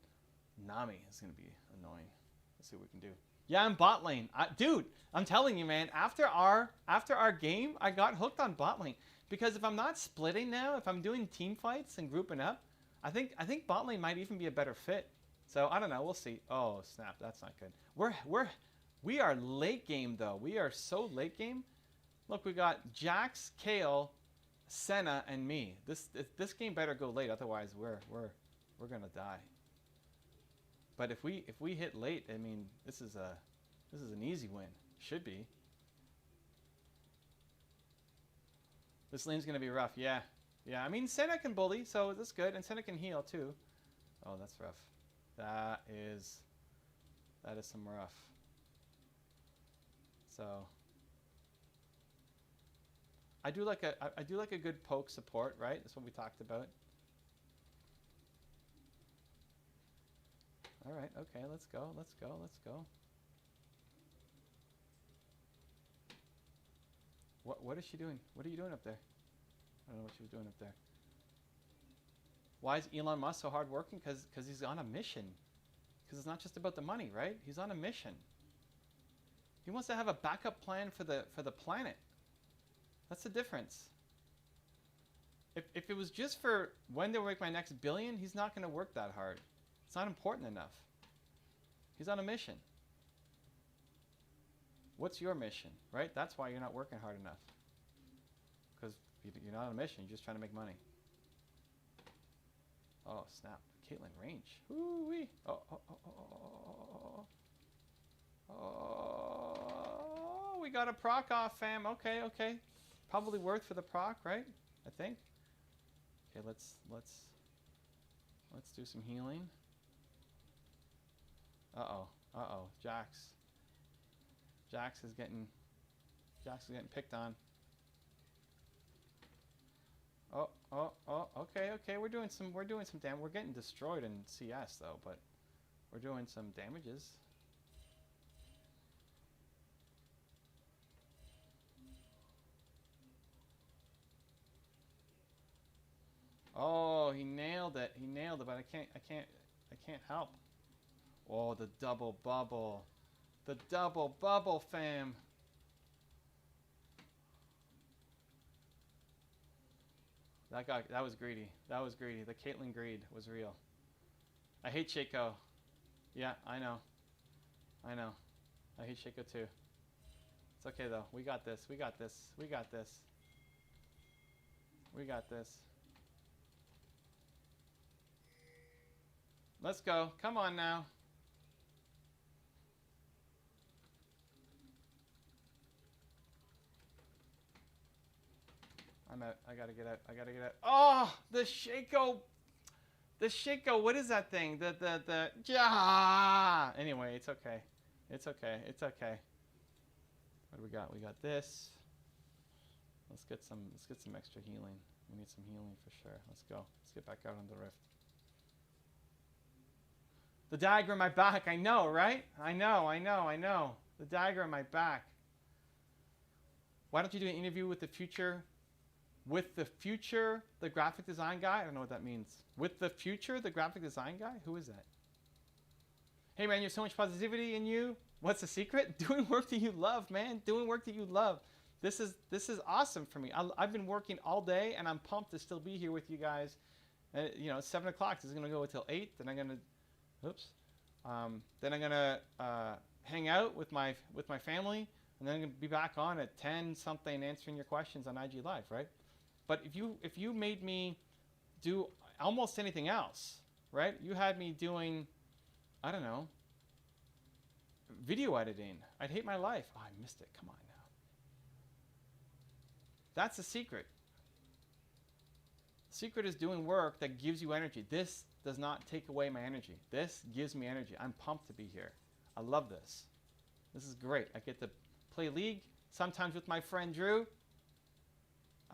Nami is going to be annoying. Let's see what we can do. Yeah, I'm bot lane. Dude, I'm telling you, man, after our game, I got hooked on bot lane. Because if I'm not splitting now, if I'm doing team fights and grouping up, I think bot lane might even be a better fit. So I don't know, we'll see. Oh, snap, that's not good. We are late game though. We are so late game. Look, we got Jax, Kale, Senna, and me. This game better go late, otherwise we're gonna die. But if we hit late, I mean, this is an easy win. Should be. This lane's gonna be rough. Yeah. I mean, Senna can bully, so that's good, and Senna can heal too. Oh, that's rough. That is some rough. So I do like a good poke support, right? That's what we talked about. All right, okay, let's go. What is she doing? What are you doing up there? I don't know what she was doing up there. Why is Elon Musk so hardworking? Because he's on a mission. Because it's not just about the money, right? He's on a mission. He wants to have a backup plan for the planet. That's the difference. If it was just for when do I make my next billion, he's not going to work that hard. It's not important enough. He's on a mission. What's your mission, right? That's why you're not working hard enough. Because you're not on a mission. You're just trying to make money. Oh, snap. Caitlin, range. Ooh-wee. Oh, oh, oh, oh, oh, oh, oh. We got a proc off, fam. Okay, okay. Probably worth for the proc, right? I think. Okay, let's do some healing. Uh-oh. Uh-oh. Jax is getting picked on. Oh, oh, oh, okay, okay. We're doing some damage. We're getting destroyed in CS though, but we're doing some damages. Oh, he nailed it. He nailed it, but I can't help. Oh, the double bubble. The double bubble, fam. That was greedy. That was greedy. The Caitlyn greed was real. I hate Shaco. Yeah, I know. I know. I hate Shaco too. It's okay though. We got this. We got this. We got this. We got this. Let's go. Come on now. I'm out. I gotta get out. I gotta get out. Oh, the Shaco. The Shaco. What is that thing? Yeah. Anyway, it's okay. It's okay. It's okay. What do we got? We got this. Let's get some extra healing. We need some healing for sure. Let's go. Let's get back out on the rift. The dagger in my back. I know, right? I know. I know. I know. The dagger in my back. Why don't you do an interview with the future? With the future, the graphic design guy? I don't know what that means. With the future, the graphic design guy? Who is that? Hey man, you have so much positivity in you. What's the secret? Doing work that you love, man. Doing work that you love. This is awesome for me. I've been working all day, and I'm pumped to still be here with you guys. You know, it's 7 o'clock. This is gonna go until 8. Then I'm gonna, then I'm gonna hang out with my family, and then I'm gonna be back on at 10 something answering your questions on IG Live, right? But if you made me do almost anything else, right? You had me doing, I don't know, video editing. I'd hate my life. Oh, I missed it. Come on now. That's the secret. The secret is doing work that gives you energy. This does not take away my energy. This gives me energy. I'm pumped to be here. I love this. This is great. I get to play League, sometimes with my friend Drew.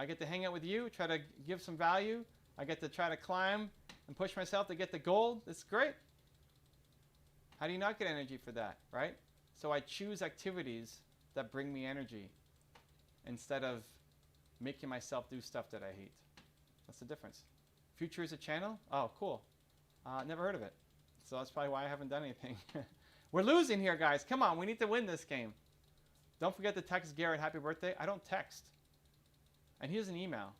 I get to hang out with you, try to give some value. I get to try to climb and push myself to get the gold. It's great. How do you not get energy for that, right? So I choose activities that bring me energy instead of making myself do stuff that I hate. That's the difference. Future is a channel? Oh, cool. Never heard of it. So that's probably why I haven't done anything. We're losing here, guys. Come on, we need to win this game. Don't forget to text Garrett happy birthday. I don't text. And here's an email.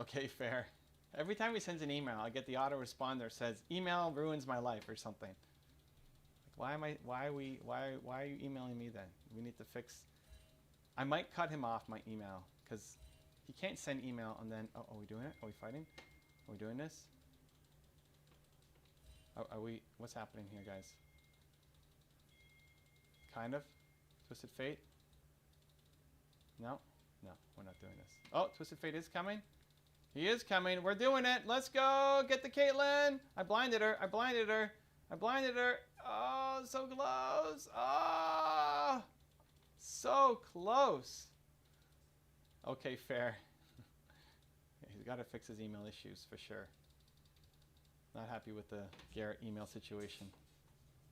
Okay, fair. Every time he sends an email, I get the autoresponder says, email ruins my life or something. Like, why are you emailing me then? We need to fix. I might cut him off my email because he can't send email and then, oh, are we doing it? Are we fighting? Are we doing this? Are we, what's happening here, guys? Kind of? Twisted Fate? No? No, we're not doing this. Oh, Twisted Fate is coming. He is coming. We're doing it. Let's go. Get the Caitlyn. I blinded her. I blinded her. I blinded her. Oh, so close. Oh, so close. Okay, fair. He's got to fix his email issues for sure. Not happy with the Garrett email situation.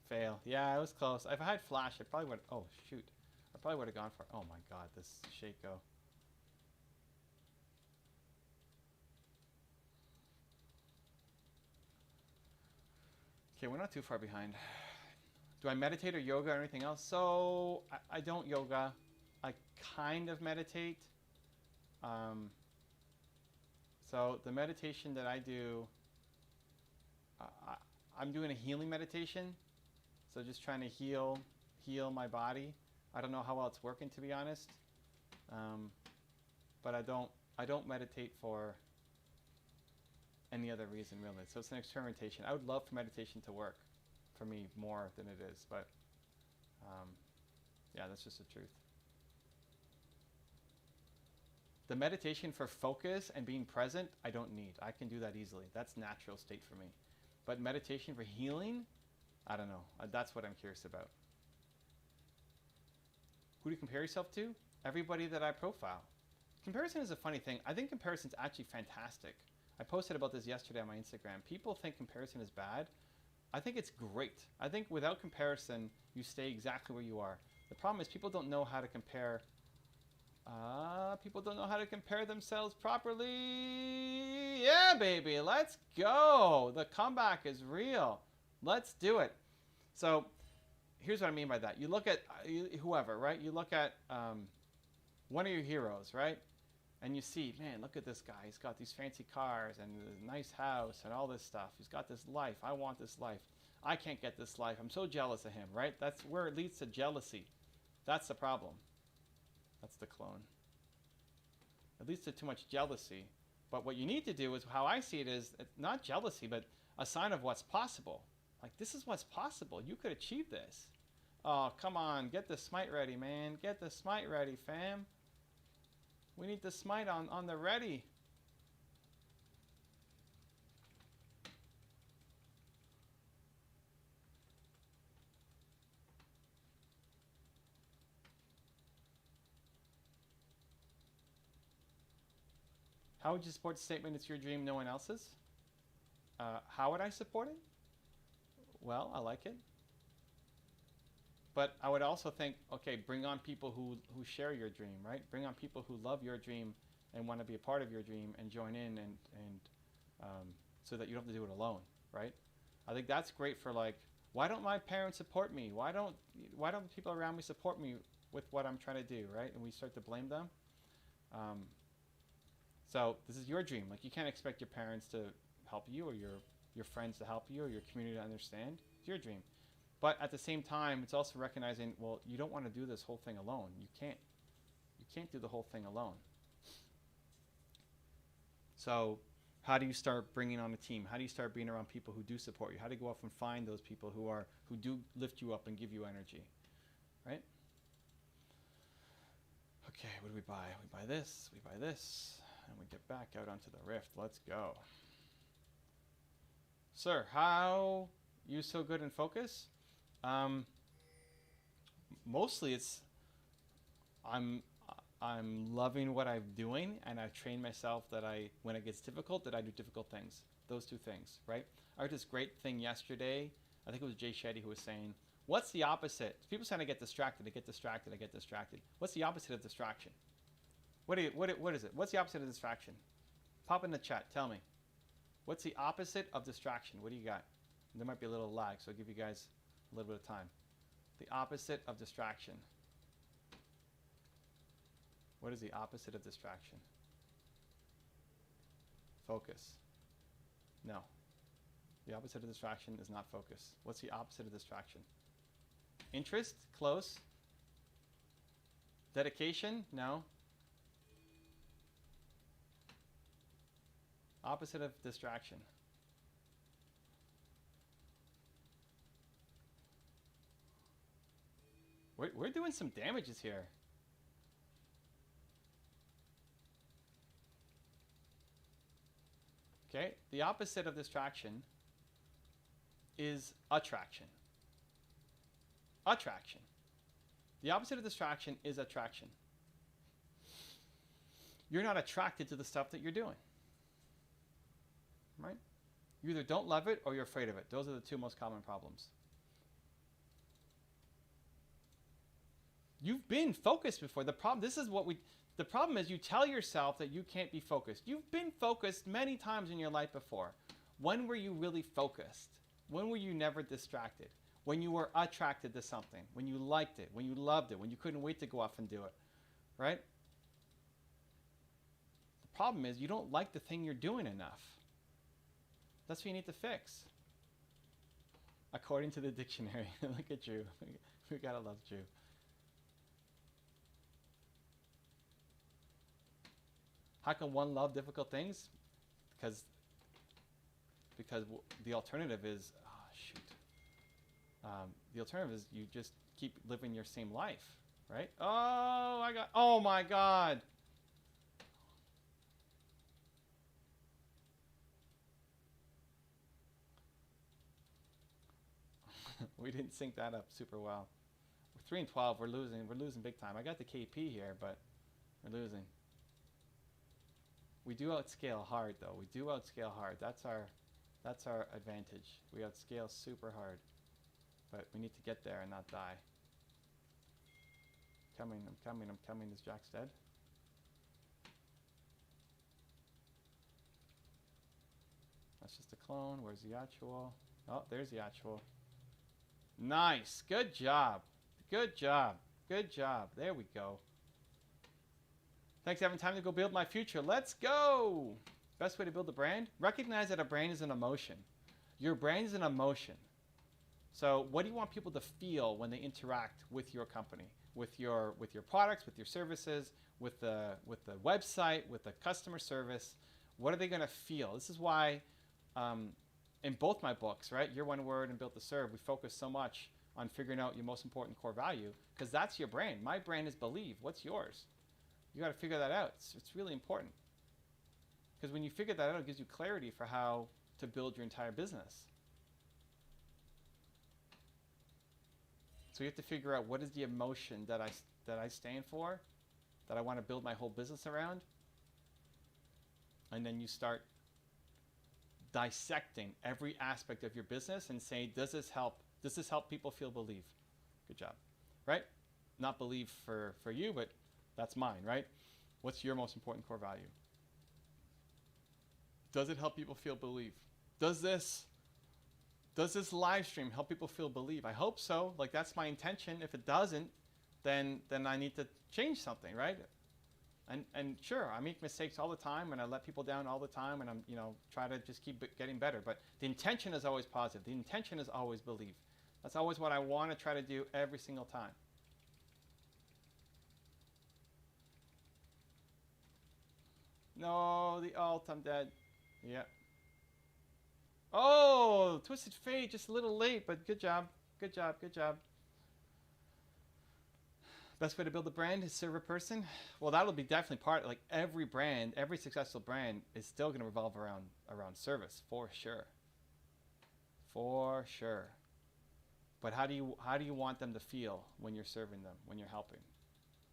Fail. Yeah, it was close. If I had Flash, I probably would. Oh, shoot. I probably would have gone for. Oh my God, this Shaco. Okay, we're not too far behind. Do I meditate or yoga or anything else? So I don't yoga. I kind of meditate. So the meditation that I do, I'm doing a healing meditation. So just trying to heal my body. I don't know how well it's working, to be honest. But I don't meditate for any other reason, really. So it's an experimentation. I would love for meditation to work for me more than it is, but yeah, that's just the truth. The meditation for focus and being present, I don't need. I can do that easily. That's natural state for me. But meditation for healing, I don't know. That's what I'm curious about. Who do you compare yourself to? Everybody that I profile. Comparison is a funny thing. I think comparison is actually fantastic. I posted about this yesterday on my Instagram. People think comparison is bad. I think it's great. I think without comparison, you stay exactly where you are. The problem is people don't know how to compare. People don't know how to compare themselves properly. Yeah, baby, let's go. The comeback is real. Let's do it. So here's what I mean by that. You look at whoever, right? You look at one of your heroes, right? And you see, man, look at this guy. He's got these fancy cars and a nice house and all this stuff. He's got this life. I want this life. I can't get this life. I'm so jealous of him, right? That's where it leads to jealousy. That's the problem. That's the clone. It leads to too much jealousy. But what you need to do is, how I see it is, not jealousy, but a sign of what's possible. Like, this is what's possible. You could achieve this. Oh, come on. Get the smite ready, man. Get the smite ready, fam. We need the smite on the ready. How would you support the statement, it's your dream, no one else's? How would I support it? Well, I like it. But I would also think, okay, bring on people who share your dream, right? Bring on people who love your dream and want to be a part of your dream and join in and so that you don't have to do it alone, right? I think that's great for, like, why don't my parents support me? Why don't people around me support me with what I'm trying to do, right? And we start to blame them. So this is your dream. Like, you can't expect your parents to help you or your friends to help you or your community to understand. It's your dream. But at the same time, it's also recognizing, well, you don't want to do this whole thing alone. You can't do the whole thing alone. So how do you start bringing on a team? How do you start being around people who do support you? How do you go off and find those people who do lift you up and give you energy, right? Okay, what do we buy? We buy this, and we get back out onto the rift. Let's go. Sir, how you so good in focus? Mostly it's I'm loving what I'm doing, and I've trained myself that when it gets difficult, that I do difficult things. Those two things, right? I heard this great thing yesterday. I think it was Jay Shetty who was saying, what's the opposite? People saying I get distracted. What's the opposite of distraction? What is it? What's the opposite of distraction? Pop in the chat. Tell me. What's the opposite of distraction? What do you got? There might be a little lag, so I'll give you guys a little bit of time. The opposite of distraction. What is the opposite of distraction? Focus. No. The opposite of distraction is not focus. What's the opposite of distraction? Interest? Close. Dedication? No. Opposite of distraction. We're doing some damages here. Okay, the opposite of distraction is attraction. Attraction. The opposite of distraction is attraction. You're not attracted to the stuff that you're doing. Right? You either don't love it or you're afraid of it. Those are the two most common problems. You've been focused before. The problem is you tell yourself that you can't be focused. You've been focused many times in your life before. When were you really focused? When were you never distracted? When you were attracted to something, when you liked it, when you loved it, when you couldn't wait to go off and do it, right? The problem is you don't like the thing you're doing enough. That's what you need to fix. According to the dictionary. Look at Drew. We gotta love Drew. How can one love difficult things? Because the alternative is, the alternative is you just keep living your same life, right? Oh my God. We didn't sync that up super well. We're 3-12. We're losing big time. I got the KP here, but we're losing. We do outscale hard, though. We do outscale hard. That's our advantage. We outscale super hard, but we need to get there and not die. I'm coming. Is Jack's dead? That's just a clone. Where's the actual? Oh, there's the actual. Nice. Good job. Good job. Good job. There we go. Thanks for having time to go build my future. Let's go. Best way to build a brand? Recognize that a brand is an emotion. Your brand is an emotion. So what do you want people to feel when they interact with your company, with your products, with your services, with the website, with the customer service? What are they going to feel? This is why in both my books, right, Your One Word and Built to Serve, we focus so much on figuring out your most important core value, because that's your brand. My brand is believe. What's yours? You got to figure that out. It's really important. Because when you figure that out, it gives you clarity for how to build your entire business. So you have to figure out, what is the emotion that I stand for, that I want to build my whole business around. And then you start dissecting every aspect of your business and say, does this help people feel believe? Good job. Right? Not believe for you, but that's mine, right? What's your most important core value? Does it help people feel believe? Does this live stream help people feel believe? I hope so. Like, that's my intention. If it doesn't, then I need to change something, right? And sure, I make mistakes all the time, and I let people down all the time, and I'm try to just keep getting better. But the intention is always positive. The intention is always believe. That's always what I want to try to do every single time. No, the alt, I'm dead. Yeah. Oh, Twisted Fate, just a little late, but good job. Good job, good job. Best way to build a brand is serve a person. Well, that'll be definitely part, like every brand, every successful brand is still going to revolve around service, for sure. For sure. But how do you want them to feel when you're serving them, when you're helping?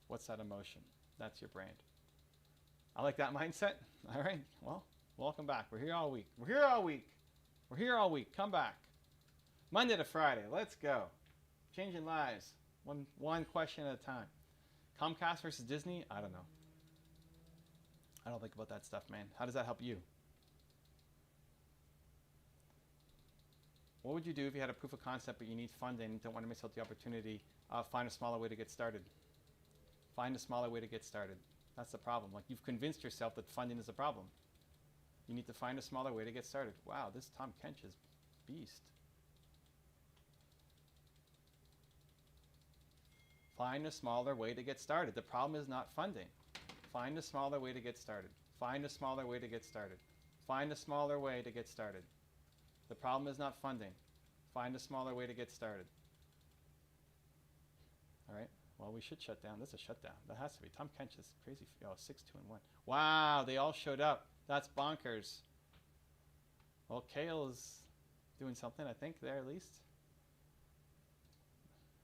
What's that emotion? That's your brand. I like that mindset. All right. Well, welcome back. We're here all week. We're here all week. We're here all week. Come back. Monday to Friday. Let's go. Changing lives. One question at a time. Comcast versus Disney? I don't know. I don't think about that stuff, man. How does that help you? What would you do if you had a proof of concept but you need funding, don't want to miss out the opportunity? Find a smaller way to get started. Find a smaller way to get started. That's the problem. Like, you've convinced yourself that funding is a problem. You need to find a smaller way to get started. Wow, this Tom Kench is beast. Find a smaller way to get started. The problem is not funding. Find a smaller way to get started. Find a smaller way to get started. Find a smaller way to get started. The problem is not funding. Find a smaller way to get started. All right. Well, we should shut down. This is a shutdown. That has to be. Tom Kench is crazy. Oh, 6, 2, and 1. Wow, they all showed up. That's bonkers. Well, Kale is doing something, I think, there at least.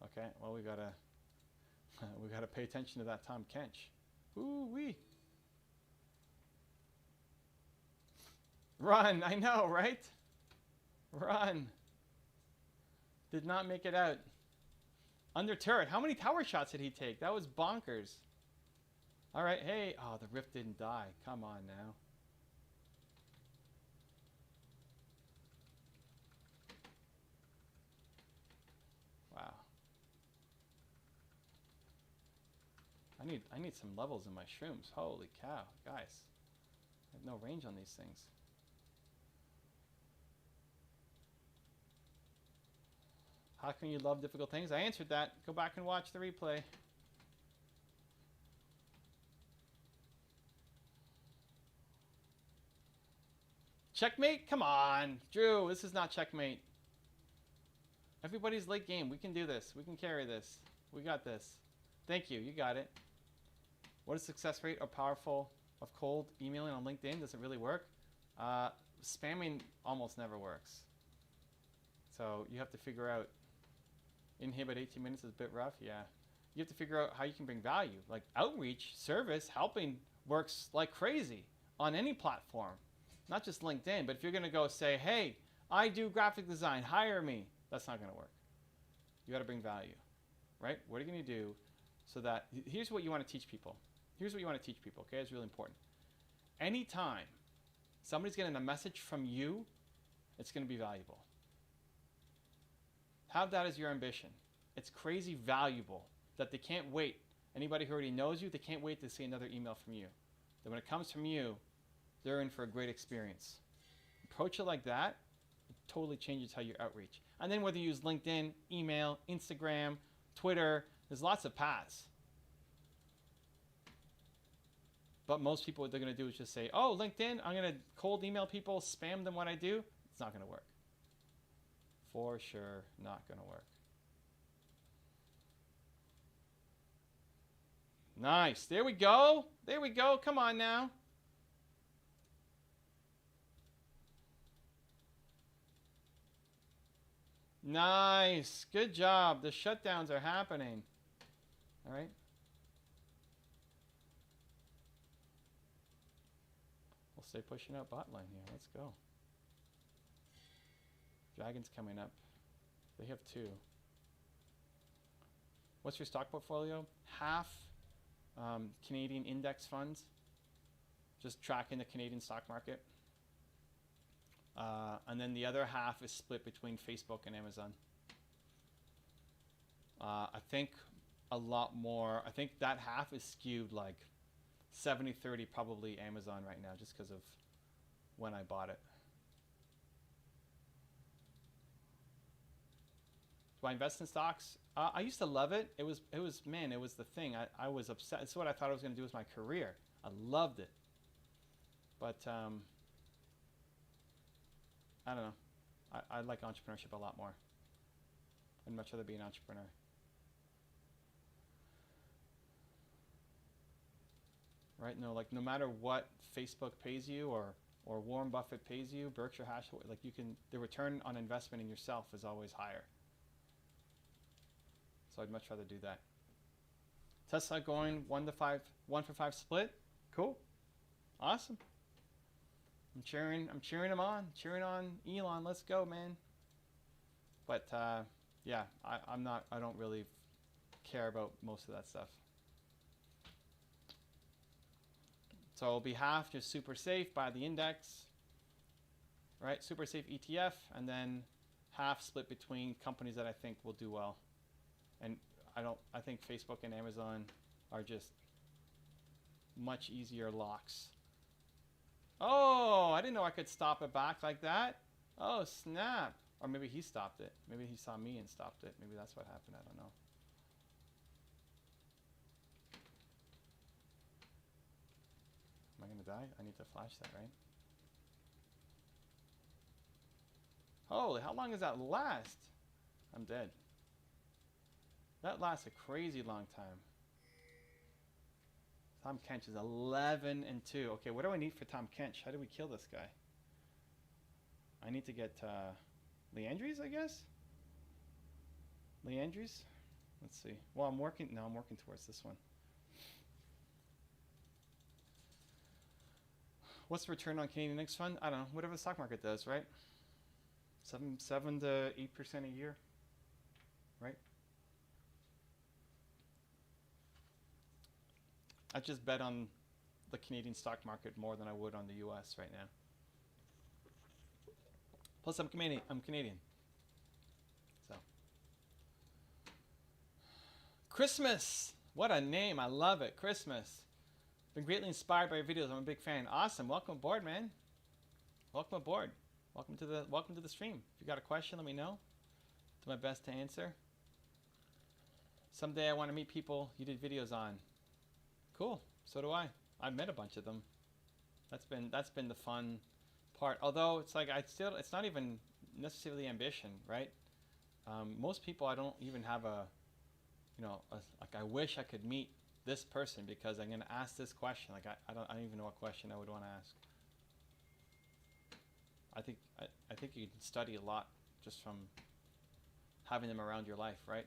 Okay. Well, we gotta pay attention to that Tom Kench. Ooh wee. Run! I know, right? Run. Did not make it out. Under turret. How many tower shots did he take? That was bonkers. All right. Hey. Oh, the Rift didn't die. Come on now. I need some levels in my shrooms. Holy cow, guys. I have no range on these things. How can you love difficult things? I answered that. Go back and watch the replay. Checkmate? Come on. Drew, this is not checkmate. Everybody's late game. We can do this. We can carry this. We got this. Thank you. You got it. What is success rate or powerful of cold emailing on LinkedIn? Does it really work? Spamming almost never works. So you have to figure out. Inhibit 18 minutes is a bit rough. Yeah. You have to figure out how you can bring value. Like outreach, service, helping works like crazy on any platform. Not just LinkedIn, but if you're going to go say, hey, I do graphic design, hire me. That's not going to work. You got to bring value, right? What are you going to do so that, here's what you want to teach people. Here's what you want to teach people, okay? It's really important. Anytime somebody's getting a message from you, it's going to be valuable. Have that as your ambition. It's crazy valuable that they can't wait. Anybody who already knows you, they can't wait to see another email from you. That when it comes from you, they're in for a great experience. Approach it like that, it totally changes how you outreach. And then whether you use LinkedIn, email, Instagram, Twitter, there's lots of paths. But most people, what they're going to do is just say, oh, LinkedIn, I'm going to cold email people, spam them what I do. It's not going to work. For sure, not going to work. Nice. There we go. There we go. Come on now. Nice. Good job. The shutdowns are happening. All right. We'll stay pushing out bot line here. Let's go. Dragon's coming up. They have two. What's your stock portfolio? Half Canadian index funds. Just tracking the Canadian stock market. And then the other half is split between Facebook and Amazon. I think a lot more. I think that half is skewed like 70-30 probably Amazon right now just because of when I bought it. Do I invest in stocks? I used to love it. It was the thing. I was upset. It's what I thought I was going to do with my career. I loved it. But I don't know. I like entrepreneurship a lot more. I'd much rather be an entrepreneur. Right? No, like no matter what Facebook pays you or Warren Buffett pays you, Berkshire Hathaway, like the return on investment in yourself is always higher. So I'd much rather do that. Tesla going 1 for 5 split. Cool. Awesome. I'm cheering him on. Cheering on Elon. Let's go, man. But yeah, I don't really care about most of that stuff. So it'll be half just super safe, buy the index, right? Super safe ETF, and then half split between companies that I think will do well. And I think Facebook and Amazon are just much easier locks. Oh, I didn't know I could stop it back like that. Oh, snap. Or maybe he stopped it. Maybe he saw me and stopped it. Maybe that's what happened. I don't know. Am I going to die? I need to flash that, right? Holy, how long does that last? I'm dead. That lasts a crazy long time. Tom Kench is 11-2. Okay, what do I need for Tom Kench? How do we kill this guy? I need to get Leandries, I guess? Leandries? Let's see. Well, I'm working towards this one. What's the return on Canadian index fund? I don't know. Whatever the stock market does, right? 7 to 8% a year, right? I just bet on the Canadian stock market more than I would on the U.S. right now. Plus, I'm Canadian. So, Christmas. What a name. I love it. Christmas. Been greatly inspired by your videos. I'm a big fan. Awesome. Welcome aboard, man. Welcome aboard. Welcome to the stream. If you got a question, let me know. Do my best to answer. Someday I want to meet people you did videos on. Cool. So do I. I've met a bunch of them. That's been the fun part. Although it's like it's not even necessarily ambition, right? Most people I don't even have like I wish I could meet this person because I'm gonna ask this question. Like I don't even know what question I would want to ask. I think you can study a lot just from having them around your life, right?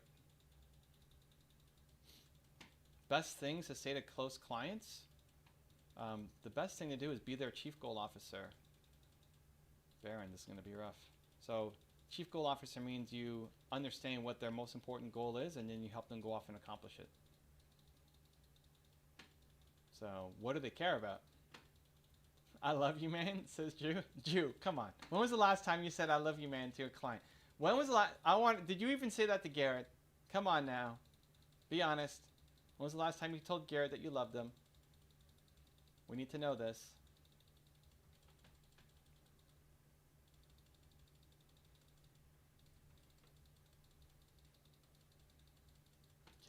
Best things to say to close clients. The best thing to do is be their chief goal officer. Baron, this is going to be rough. So chief goal officer means you understand what their most important goal is and then you help them go off and accomplish it. So what do they care about? I love you, man, says Jew. Jew, come on. When was the last time you said I love you, man, to a client? When was the last? Did you even say that to Garrett? Come on now. Be honest. When was the last time you told Garrett that you loved him? We need to know this.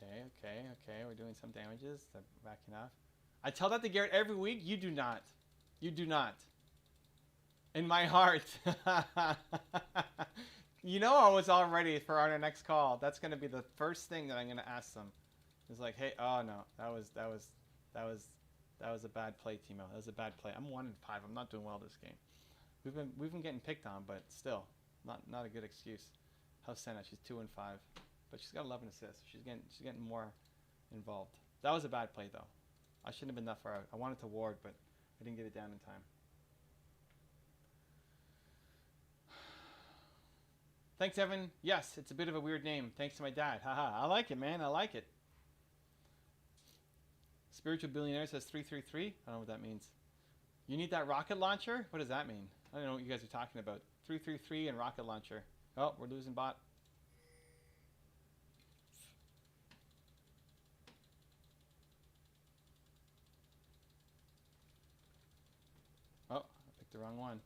Okay. We're doing some damages. They're backing off. I tell that to Garrett every week. You do not. You do not. In my heart. You know I was all ready for our next call. That's going to be the first thing that I'm going to ask them. It's like, hey, oh no, that was a bad play, Teemo. That was a bad play. I'm 1-5. I'm not doing well this game. We've been getting picked on, but still, not a good excuse. How's Senna? She's 2-5, but she's got 11 assists. She's getting more involved. That was a bad play though. I shouldn't have been that far out. I wanted to ward, but I didn't get it down in time. Thanks, Evan. Yes, it's a bit of a weird name. Thanks to my dad. Haha. I like it, man. I like it. Spiritual Billionaire says 333. I don't know what that means. You need that rocket launcher? What does that mean? I don't know what you guys are talking about. 333 and rocket launcher. Oh, we're losing bot. Oh, I picked the wrong one.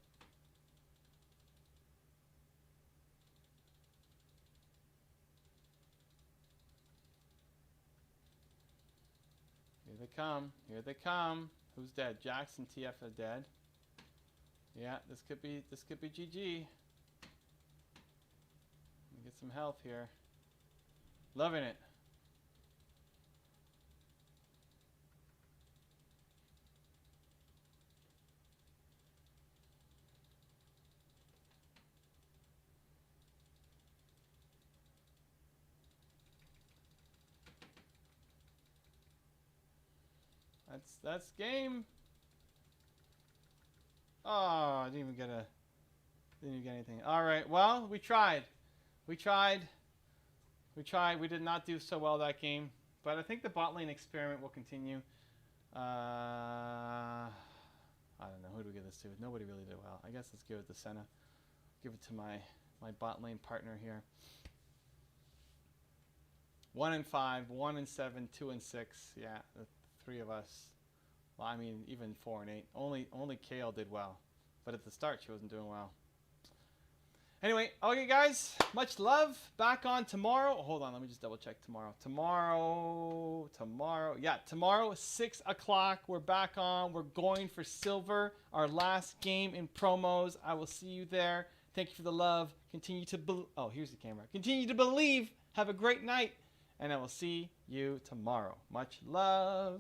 Here they come. Here they come. Who's dead? Jax and TF are dead. Yeah, this could be GG. Let me get some health here. Loving it. That's game. Oh, I didn't even get anything. All right. Well, we tried. We did not do so well that game, but I think the bot lane experiment will continue. I don't know. Who do we give this to? Nobody really did well. I guess let's give it to Senna. Give it to my bot lane partner here. 1-5, 1-7, 2-6. Yeah, the three of us. Well, I mean, even 4-8. Only Kale did well, but at the start she wasn't doing well. Anyway, okay, guys, much love. Back on tomorrow. Hold on, let me just double check tomorrow. Tomorrow, 6 o'clock. We're back on. We're going for silver. Our last game in promos. I will see you there. Thank you for the love. Continue to oh, here's the camera. Continue to believe. Have a great night, and I will see you tomorrow. Much love.